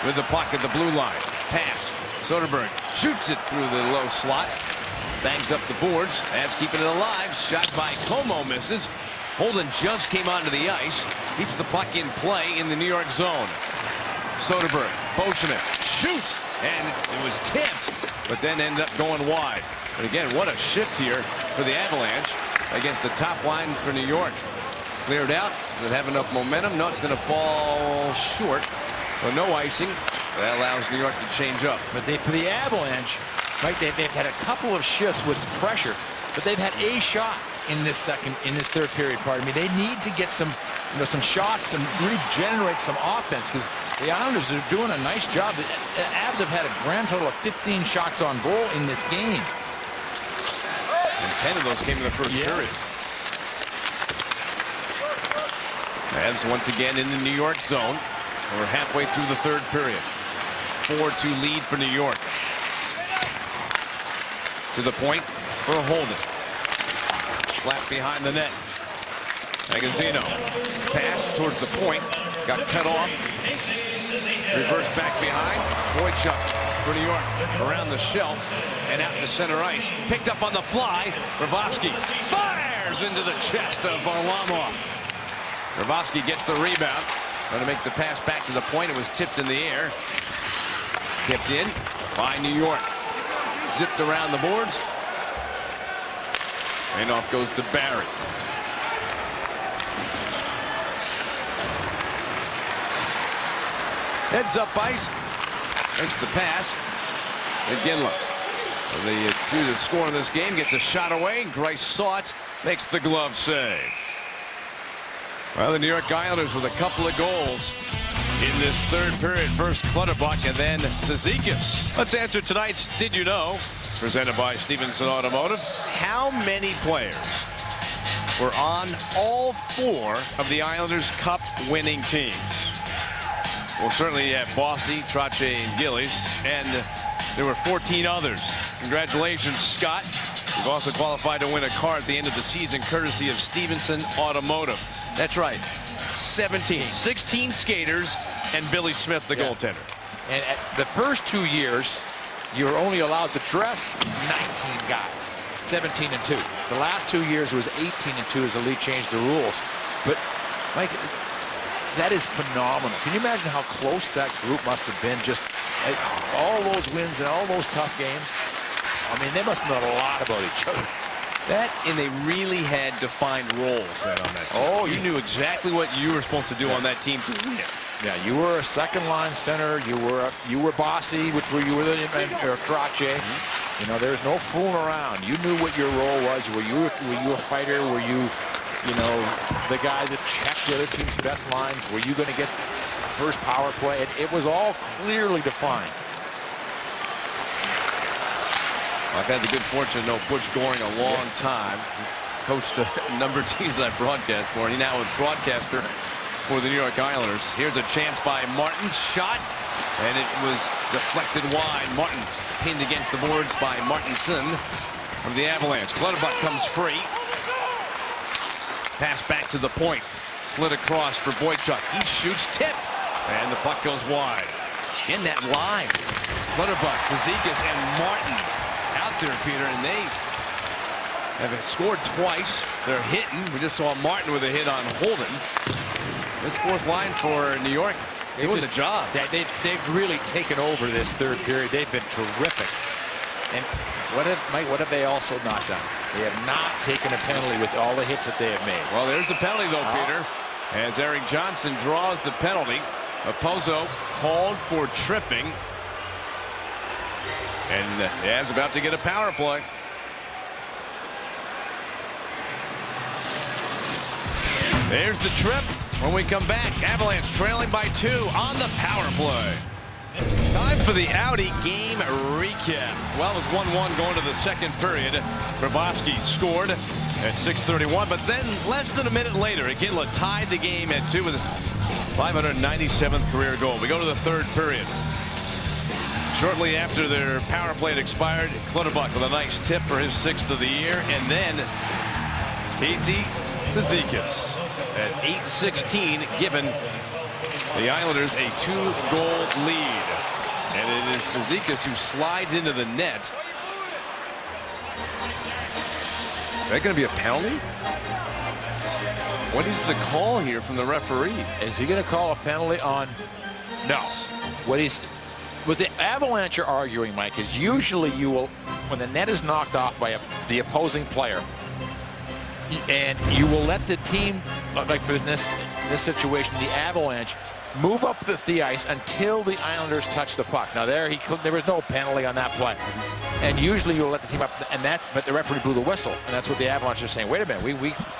with the puck at the blue line. Pass. Soderberg shoots it through the low slot. Bangs up the boards. Avs keeping it alive. Shot by Como misses. Holden just came onto the ice. Keeps the puck in play in the New York zone. Soderberg. Boschman shoots. And it was tipped, but then ended up going wide. But again, what a shift here for the Avalanche against the top line for New York. Cleared out. Does it have enough momentum? No, it's going to fall short. So no icing. That allows New York to change up. But for the Avalanche, right, they've had a couple of shifts with pressure, but they've had a shot in this third period. Pardon me. They need to get some shots and really generate some offense, because the Islanders are doing a nice job. The Avs have had a grand total of 15 shots on goal in this game. And 10 of those came in the first period. Avs once again in the New York zone. We're halfway through the third period. 4-2 lead for New York. To the point for Holden. Flat behind the net. Magazino. Pass towards the point. Got cut off. Reverse back behind. Boychuk for New York. Around the shelf and out to center ice. Picked up on the fly. Rivovsky fires into the chest of Varlamov. Rivovsky gets the rebound. Going to make the pass back to the point. It was tipped in the air. Tipped in by New York. Zipped around the boards. And off goes to Barry. Heads up ice. Makes the pass. Iginla. The score in this game gets a shot away. Greiss saw it. Makes the glove save. Well, the New York Islanders with a couple of goals in this third period. First Clutterbuck and then Cizikas. Let's answer tonight's Did You Know? Presented by Stevenson Automotive. How many players were on all 4 of the Islanders' Cup winning teams? Well, certainly you have Bossy, Trottier, and Gillies, and there were 14 others. Congratulations, Scott. You've also qualified to win a car at the end of the season, courtesy of Stevenson Automotive. That's right, 16 skaters, and Billy Smith, the goaltender. And at the first 2 years, you were only allowed to dress 19 guys, 17 and 2. The last 2 years was 18 and 2 as the league changed the rules. But, Mike, that is phenomenal. Can you imagine how close that group must have been? Just all those wins and all those tough games. I mean, they must have known a lot about each other. That, and they really had defined roles on that team. Oh, you knew exactly what you were supposed to do on that team to win. Yeah, you were a second-line center. You were Bossy, which were you were the Trottier. You know, there's no fooling around. You knew what your role was. Were you a fighter? Were you the guy that checked the other team's best lines? Were you going to get first power play? It was all clearly defined. I've had the good fortune to know Butch Goring a long time. He's coached a number of teams that I broadcast for, and he now is broadcaster for the New York Islanders. Here's a chance by Martin. Shot, and it was deflected wide. Martin pinned against the boards by Martinson from the Avalanche. Clutterbuck comes free. Pass back to the point. Slid across for Boychuk. He shoots, tip, and the puck goes wide. In that line, Clutterbuck, Cizikas, and Martin out there, Peter, and they have scored twice. They're hitting. We just saw Martin with a hit on Holden. This fourth line for New York doing the job. They've really taken over this third period. They've been terrific. And what have they also not done? They have not taken a penalty with all the hits that they have made. Well, there's the penalty, though, Peter. As Eric Johnson draws the penalty. Opposo called for tripping. And the Avs about to get a power play. There's the trip. When we come back, Avalanche trailing by 2 on the power play. Time for the Audi game recap. Well, it was 1-1 going to the second period. Grabowski scored at 6:31, but then less than a minute later, Iginla tied the game at 2 with his 597th career goal. We go to the third period. Shortly after their power play had expired, Clutterbuck with a nice tip for his 6th of the year, and then Casey Cizikas at 8:16, given the Islanders a 2-goal lead. And it is Cizikas who slides into the net. Is that going to be a penalty? What is the call here from the referee? Is he going to call a penalty on? No. What the Avalanche are arguing, Mike, is usually you will, when the net is knocked off by the opposing player, and you will let the team, like for this situation, the Avalanche, move up the ice until the Islanders touch the puck. Now there was no penalty on that play, and usually you'll let the team up, but the referee blew the whistle, and that's what the Avalanche are saying. Wait a minute,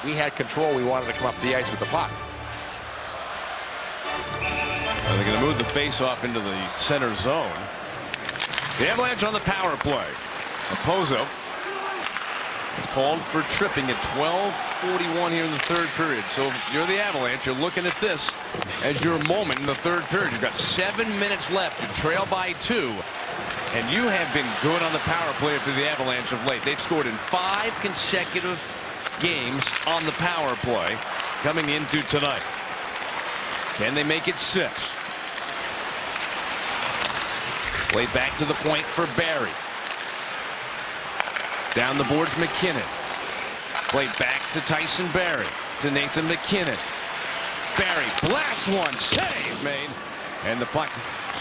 we had control. We wanted to come up the ice with the puck. They're going to move the face-off into the center zone. The Avalanche on the power play. Opozo is called for tripping at 12:41 here in the third period. So if you're the Avalanche, you're looking at this as your moment in the third period. You've got 7 minutes left to trail by 2. And you have been good on the power play for the Avalanche of late. They've scored in 5 consecutive games on the power play coming into tonight. Can they make it 6? Played back to the point for Barry. Down the boards, McKinnon. Played back to Tyson Barry. To Nathan McKinnon. Barry blasts one. Save made. And the puck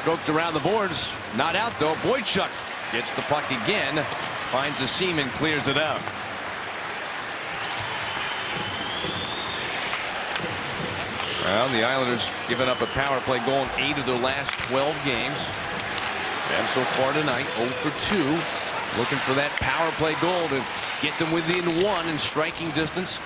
scoped around the boards. Not out though. Boychuk gets the puck again. Finds a seam and clears it out. Well, the Islanders giving up a power play goal in 8 of their last 12 games. And so far tonight, 0 for 2. Looking for that power play goal to get them within 1 in striking distance.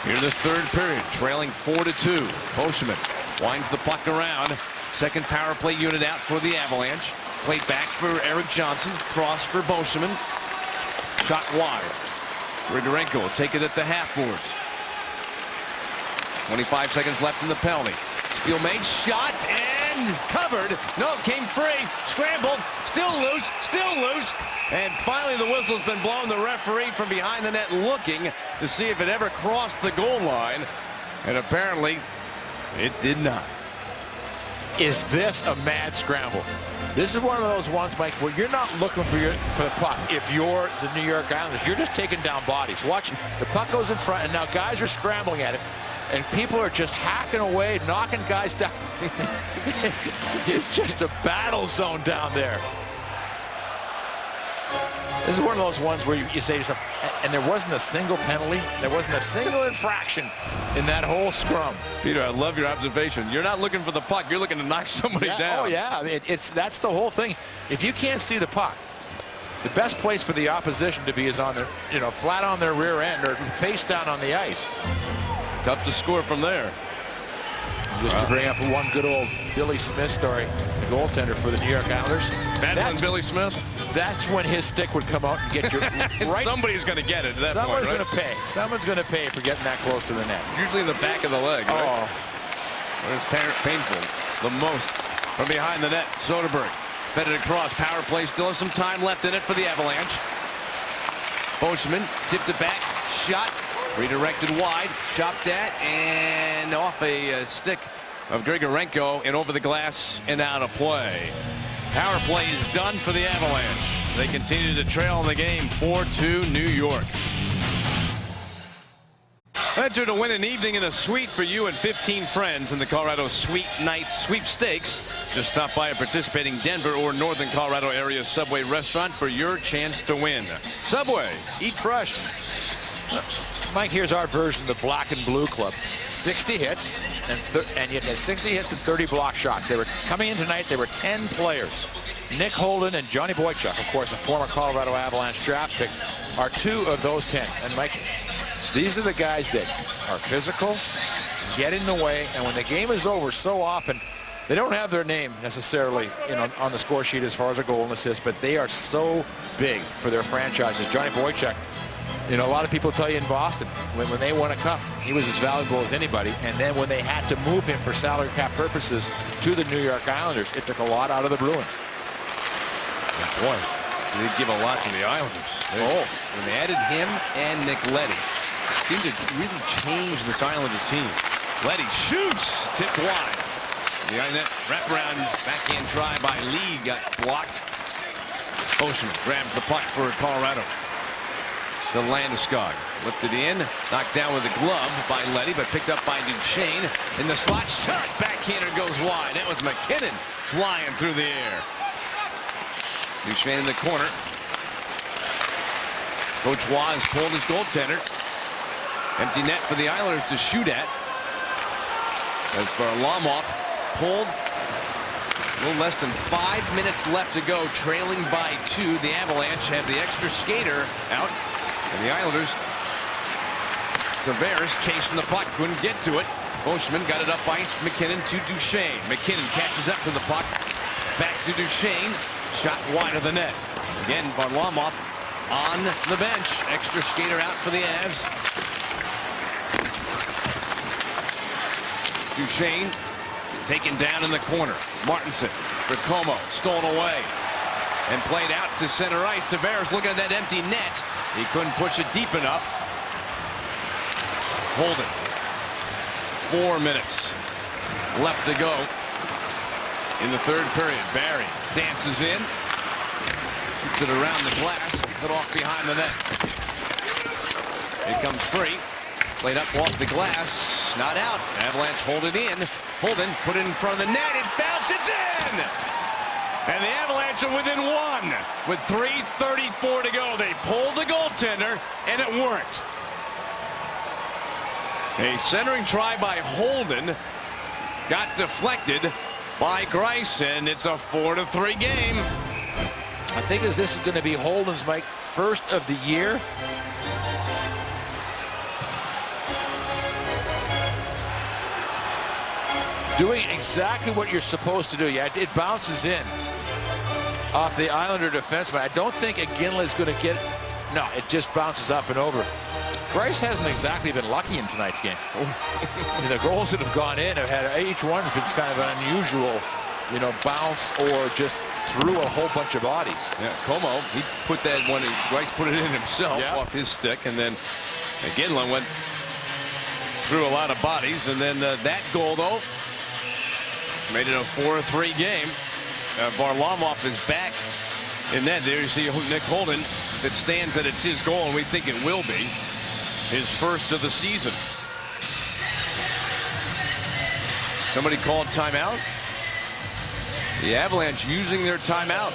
Here this third period, trailing 4-2. Postman winds the puck around. Second power play unit out for the Avalanche. Played back for Eric Johnson. Cross for Boschman. Shot wide. Grigorenko will take it at the half boards. 25 seconds left in the penalty. Steal made, shot, and covered. No, came free. Scrambled. Still loose. And finally the whistle's been blown. The referee from behind the net looking to see if it ever crossed the goal line. And apparently it did not. Is this a mad scramble? This is one of those ones, Mike, where you're not looking for the puck. If you're the New York Islanders, you're just taking down bodies. Watch, the puck goes in front, and now guys are scrambling at it. And people are just hacking away, knocking guys down. It's just a battle zone down there. This is one of those ones where you say to yourself, and there wasn't a single penalty, there wasn't a single infraction in that whole scrum. Peter, I love your observation. You're not looking for the puck. You're looking to knock somebody down. Oh, yeah. I mean, that's the whole thing. If you can't see the puck, the best place for the opposition to be is on their, flat on their rear end or face down on the ice. Tough to score from there. Just to bring up one good old Billy Smith story, the goaltender for the New York Islanders. That's Billy Smith. That's when his stick would come out and get your right. Somebody's going to get it at that Someone's point, going to pay. Someone's going to pay for getting that close to the net. Usually in the back of the leg. Right? Oh, it's painful. The most from behind the net. Soderberg fed it across. Power play. Still has some time left in it for the Avalanche. Boschman tipped it back. Shot. Redirected wide, chopped at, and off a stick of Grigorenko and over the glass and out of play. Power play is done for the Avalanche. They continue to trail in the game 4-2 New York. Enter to win an evening in a suite for you and 15 friends in the Colorado Sweet Night Sweepstakes. Just stop by a participating Denver or Northern Colorado area Subway restaurant for your chance to win. Subway, eat fresh. Mike, here's our version of the Black and Blue Club. 60 hits, and you had 60 hits and 30 block shots. They were coming in tonight. There were 10 players. Nick Holden and Johnny Boychuk, of course, a former Colorado Avalanche draft pick, are 2 of those 10. And Mike, These are the guys that are physical, get in the way, and when the game is over, so often they don't have their name necessarily on the score sheet as far as a goal and assist, but they are so big for their franchises. Johnny Boychuk, a lot of people tell you in Boston, when they won a cup, he was as valuable as anybody. And then when they had to move him for salary cap purposes to the New York Islanders, it took a lot out of the Bruins. Boy, they give a lot to the Islanders. When they added him and Nick Leddy, it seemed to really change this Islander team. Leddy shoots, tipped wide. Behind that wraparound backhand try by Lee got blocked. Oshman grabs the puck for Colorado. To Landeskog, lifted in, knocked down with a glove by Leddy, but picked up by Duchesne. In the slot shot, backhander goes wide. That was McKinnon flying through the air. Duchesne in the corner. Coach Waz pulled his goaltender. Empty net for the Islanders to shoot at. As Varlamov pulled. A little less than 5 minutes left to go, trailing by 2. The Avalanche have the extra skater out. And the Islanders, Tavares chasing the puck, couldn't get to it. Oshman got it up ice, McKinnon to Duchesne. McKinnon catches up to the puck. Back to Duchesne. Shot wide of the net. Again, Varlamov on the bench. Extra skater out for the Avs. Duchesne taken down in the corner. Martinson for Como. Stolen away. And played out to center ice. Tavares looking at that empty net. He couldn't push it deep enough. Holden. 4 minutes left to go in the third period. Barry dances in. Shoots it around the glass. Put off behind the net. It comes free. Played up off the glass. Not out. Avalanche hold it in. Holden put it in front of the net. It bounces in. And the Avalanche are within 1 with 3:34 to go. They pulled the goaltender, and it worked. A centering try by Holden got deflected by Greiss, and it's a 4-3 game. I think this is going to be Holden's, Mike, first of the year. Doing exactly what you're supposed to do. Yeah, it bounces in off the Islander defenseman. I don't think Iginla is going to get it. No, it just bounces up and over. Greiss hasn't exactly been lucky in tonight's game. The goals that have gone in have had, each one's been kind of an unusual, bounce or just through a whole bunch of bodies. Yeah, Como, he put that one, Greiss put it in himself off his stick, and then Iginla went through a lot of bodies, and then that goal, though, made it a 4-3 game. Varlamov is back in net. There you see Nick Holden. That stands that it's his goal, and we think it will be his first of the season. Somebody called timeout. The Avalanche using their timeout.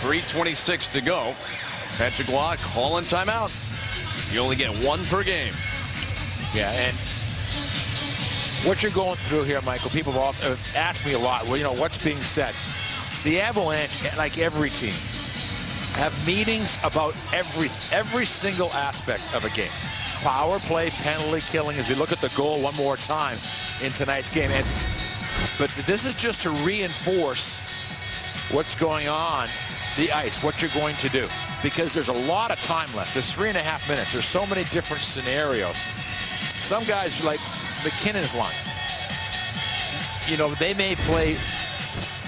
3:26 to go. Patrick Roy calling timeout. You only get 1 per game. Yeah, and what you're going through here, Michael, people have asked me a lot, well, what's being said. The Avalanche, like every team, have meetings about every single aspect of a game. Power play, penalty killing, as we look at the goal one more time in tonight's game. But this is just to reinforce what's going on the ice, what you're going to do. Because there's a lot of time left. There's 3.5 minutes. There's so many different scenarios. Some guys like McKinnon's line, they may play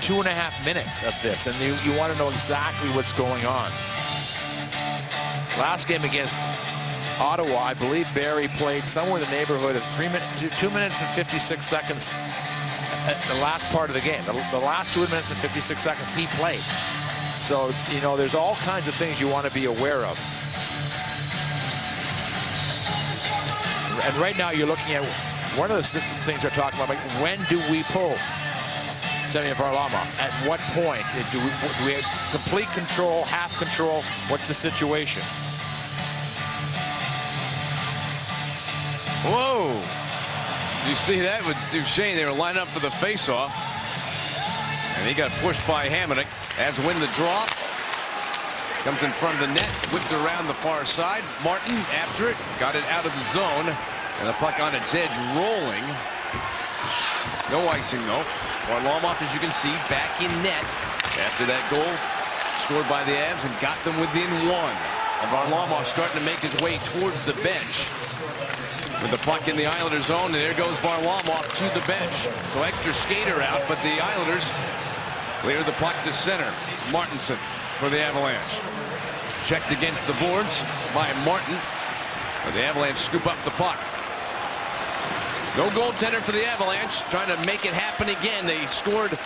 2.5 minutes of this, and you want to know exactly what's going on. Last game against Ottawa, I believe Barry played somewhere in the neighborhood of 2 minutes and 56 seconds at the last part of the game. The last 2 minutes and 56 seconds he played. So, there's all kinds of things you want to be aware of. And right now you're looking at one of the things they're talking about, like, when do we pull Semyon Varlamov? At what point? Do we have complete control, half control? What's the situation? Whoa! You see that with Duchesne? They were lining up for the faceoff, and he got pushed by Hamonic. Avs win the draw. Comes in front of the net, whipped around the far side. Martin after it, got it out of the zone. And the puck on its edge rolling. No icing though. Varlamov, as you can see, back in net after that goal scored by the Avs and got them within one. And Varlamov starting to make his way towards the bench. With the puck in the Islanders zone, and there goes Varlamov to the bench. So extra skater out, but the Islanders clear the puck to center. Martinson for the Avalanche. Checked against the boards by Martin. But the Avalanche scoop up the puck. No goaltender for the Avalanche, trying to make it happen again. They scored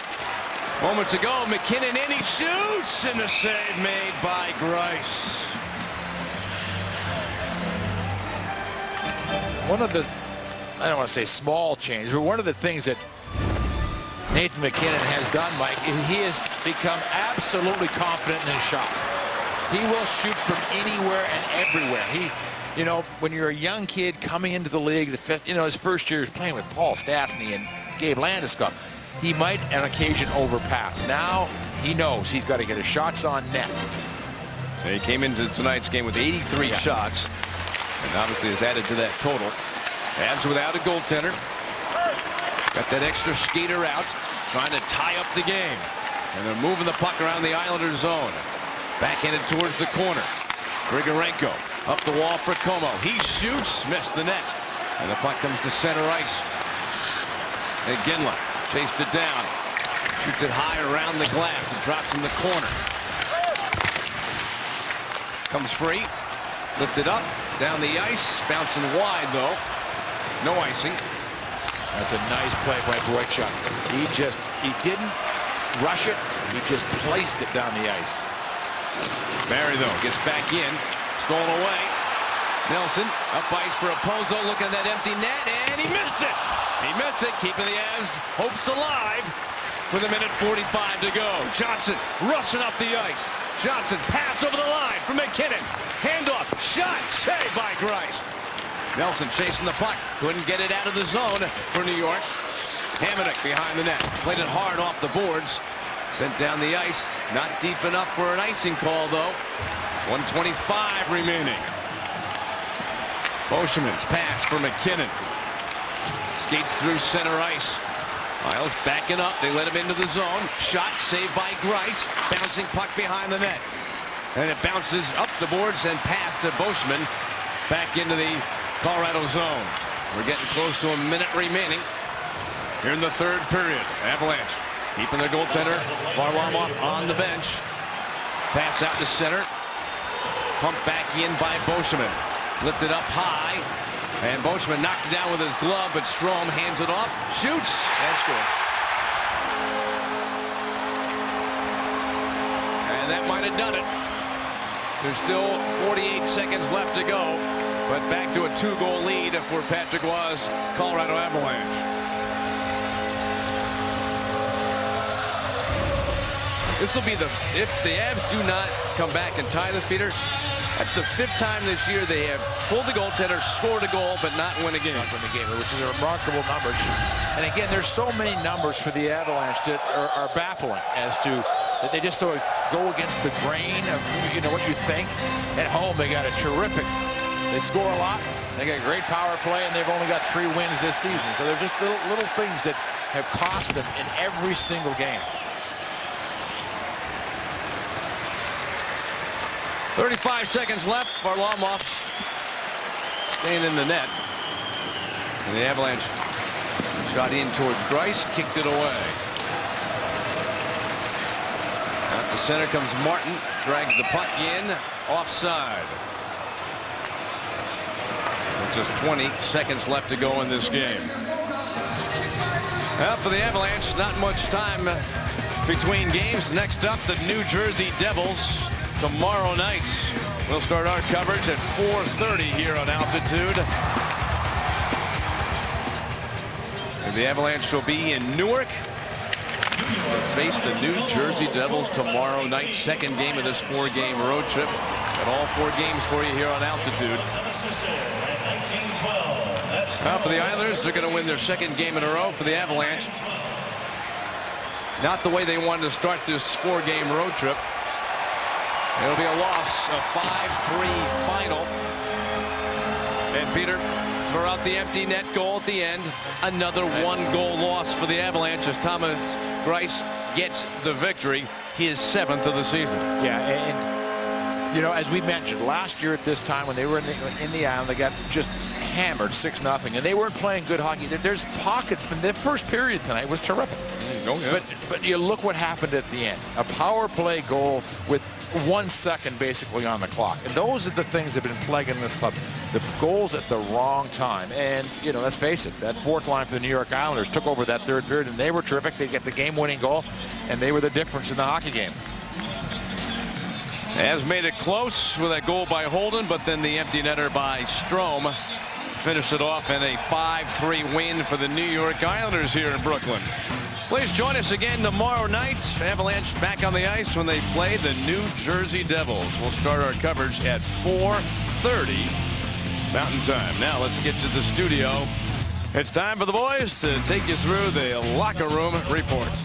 moments ago. McKinnon in, he shoots, and the save made by Greiss. One of the, I don't want to say small changes, but one of the things that Nathan McKinnon has done, Mike, is he has become absolutely confident in his shot. He will shoot from anywhere and everywhere. You know, when you're a young kid coming into the league, his first year is playing with Paul Stastny and Gabe Landeskog, he might on occasion overpass. Now he knows he's got to get his shots on net. He came into tonight's game with 83 shots. And obviously has added to that total. Avs without a goaltender. Got that extra skater out, trying to tie up the game. And they're moving the puck around the Islanders zone. Backhanded towards the corner. Grigorenko up the wall for Como. He shoots, missed the net. And the puck comes to center ice. And Ginla chased it down. Shoots it high around the glass and drops in the corner. Comes free. Lifted up. Down the ice, bouncing wide though. No icing. That's a nice play by Boychuk. He didn't rush it. He just placed it down the ice. Barry though gets back in, stolen away. Nelson up ice for Opozo, looking at that empty net, and he missed it. He missed it, keeping the Avs hopes alive. With 1:45 to go. Johnson rushing up the ice. Johnson pass over the line from McKinnon. Handoff, shot, saved by Greiss. Nelson chasing the puck. Couldn't get it out of the zone for New York. Hamonic behind the net. Played it hard off the boards. Sent down the ice. Not deep enough for an icing call, though. 1:25 remaining. Boschemann's pass for McKinnon. Skates through center ice. Miles backing up. They let him into the zone. Shot saved by Greiss. Bouncing puck behind the net. And it bounces up the boards and past to Boschmann. Back into the Colorado zone. We're getting close to a minute remaining here in the third period. Avalanche keeping their goaltender Varlamov on the bench. Pass out to center. Pumped back in by Boschmann. Lifted up high. And Boschmann knocked it down with his glove, but Strome hands it off. Shoots and scores. And that might have done it. There's still 48 seconds left to go, but back to a 2-goal lead for Patrick Roy's Colorado Avalanche. This will be if the Avs do not come back and tie this, Peter, that's the 5th time this year they have pulled the goaltender, scored a goal, but not win a game. Not win the game, which is a remarkable number. And again, there's so many numbers for the Avalanche that are baffling as to that they just sort of go against the grain of what you think. At home, they got a terrific. They score a lot. They got a great power play, and they've only got 3 wins this season. So they're just little things that have cost them in every single game. 35 seconds left. Varlamov staying in the net. And the Avalanche shot in towards Greiss, kicked it away. Out the center comes Martin, drags the puck in, offside. With just 20 seconds left to go in this game. Well, for the Avalanche, not much time between games. Next up, the New Jersey Devils. Tomorrow night, we'll start our coverage at 4:30 here on Altitude. And the Avalanche will be in Newark to face the New Jersey Devils tomorrow night. 2nd game of this 4-game road trip. Got all 4 games for you here on Altitude. Now for the Islanders, they're going to win their 2nd game in a row. For the Avalanche, not the way they wanted to start this 4-game road trip. It'll be a loss, a 5-3 final. And Peter, throughout the empty net goal at the end, another one-goal loss for the Avalanche as Thomas Greiss gets the victory, his 7th of the season. Yeah, and you know, as we mentioned, last year at this time when they were in the Island, they got just hammered 6-0, and they weren't playing good hockey. There's pockets, and their first period tonight was terrific. Oh, yeah. But you look what happened at the end. A power play goal with 1 second basically on the clock. And those are the things that have been plaguing this club. The goals at the wrong time. And, you know, let's face it, that fourth line for the New York Islanders took over that third period, and they were terrific. They get the game-winning goal, and they were the difference in the hockey game. Has made it close with that goal by Holden, but then the empty netter by Strome finished it off in a 5-3 win for the New York Islanders here in Brooklyn. Please join us again tomorrow night. Avalanche back on the ice when they play the New Jersey Devils. We'll start our coverage at 4:30 Mountain Time. Now let's get to the studio. It's time for the boys to take you through the locker room reports.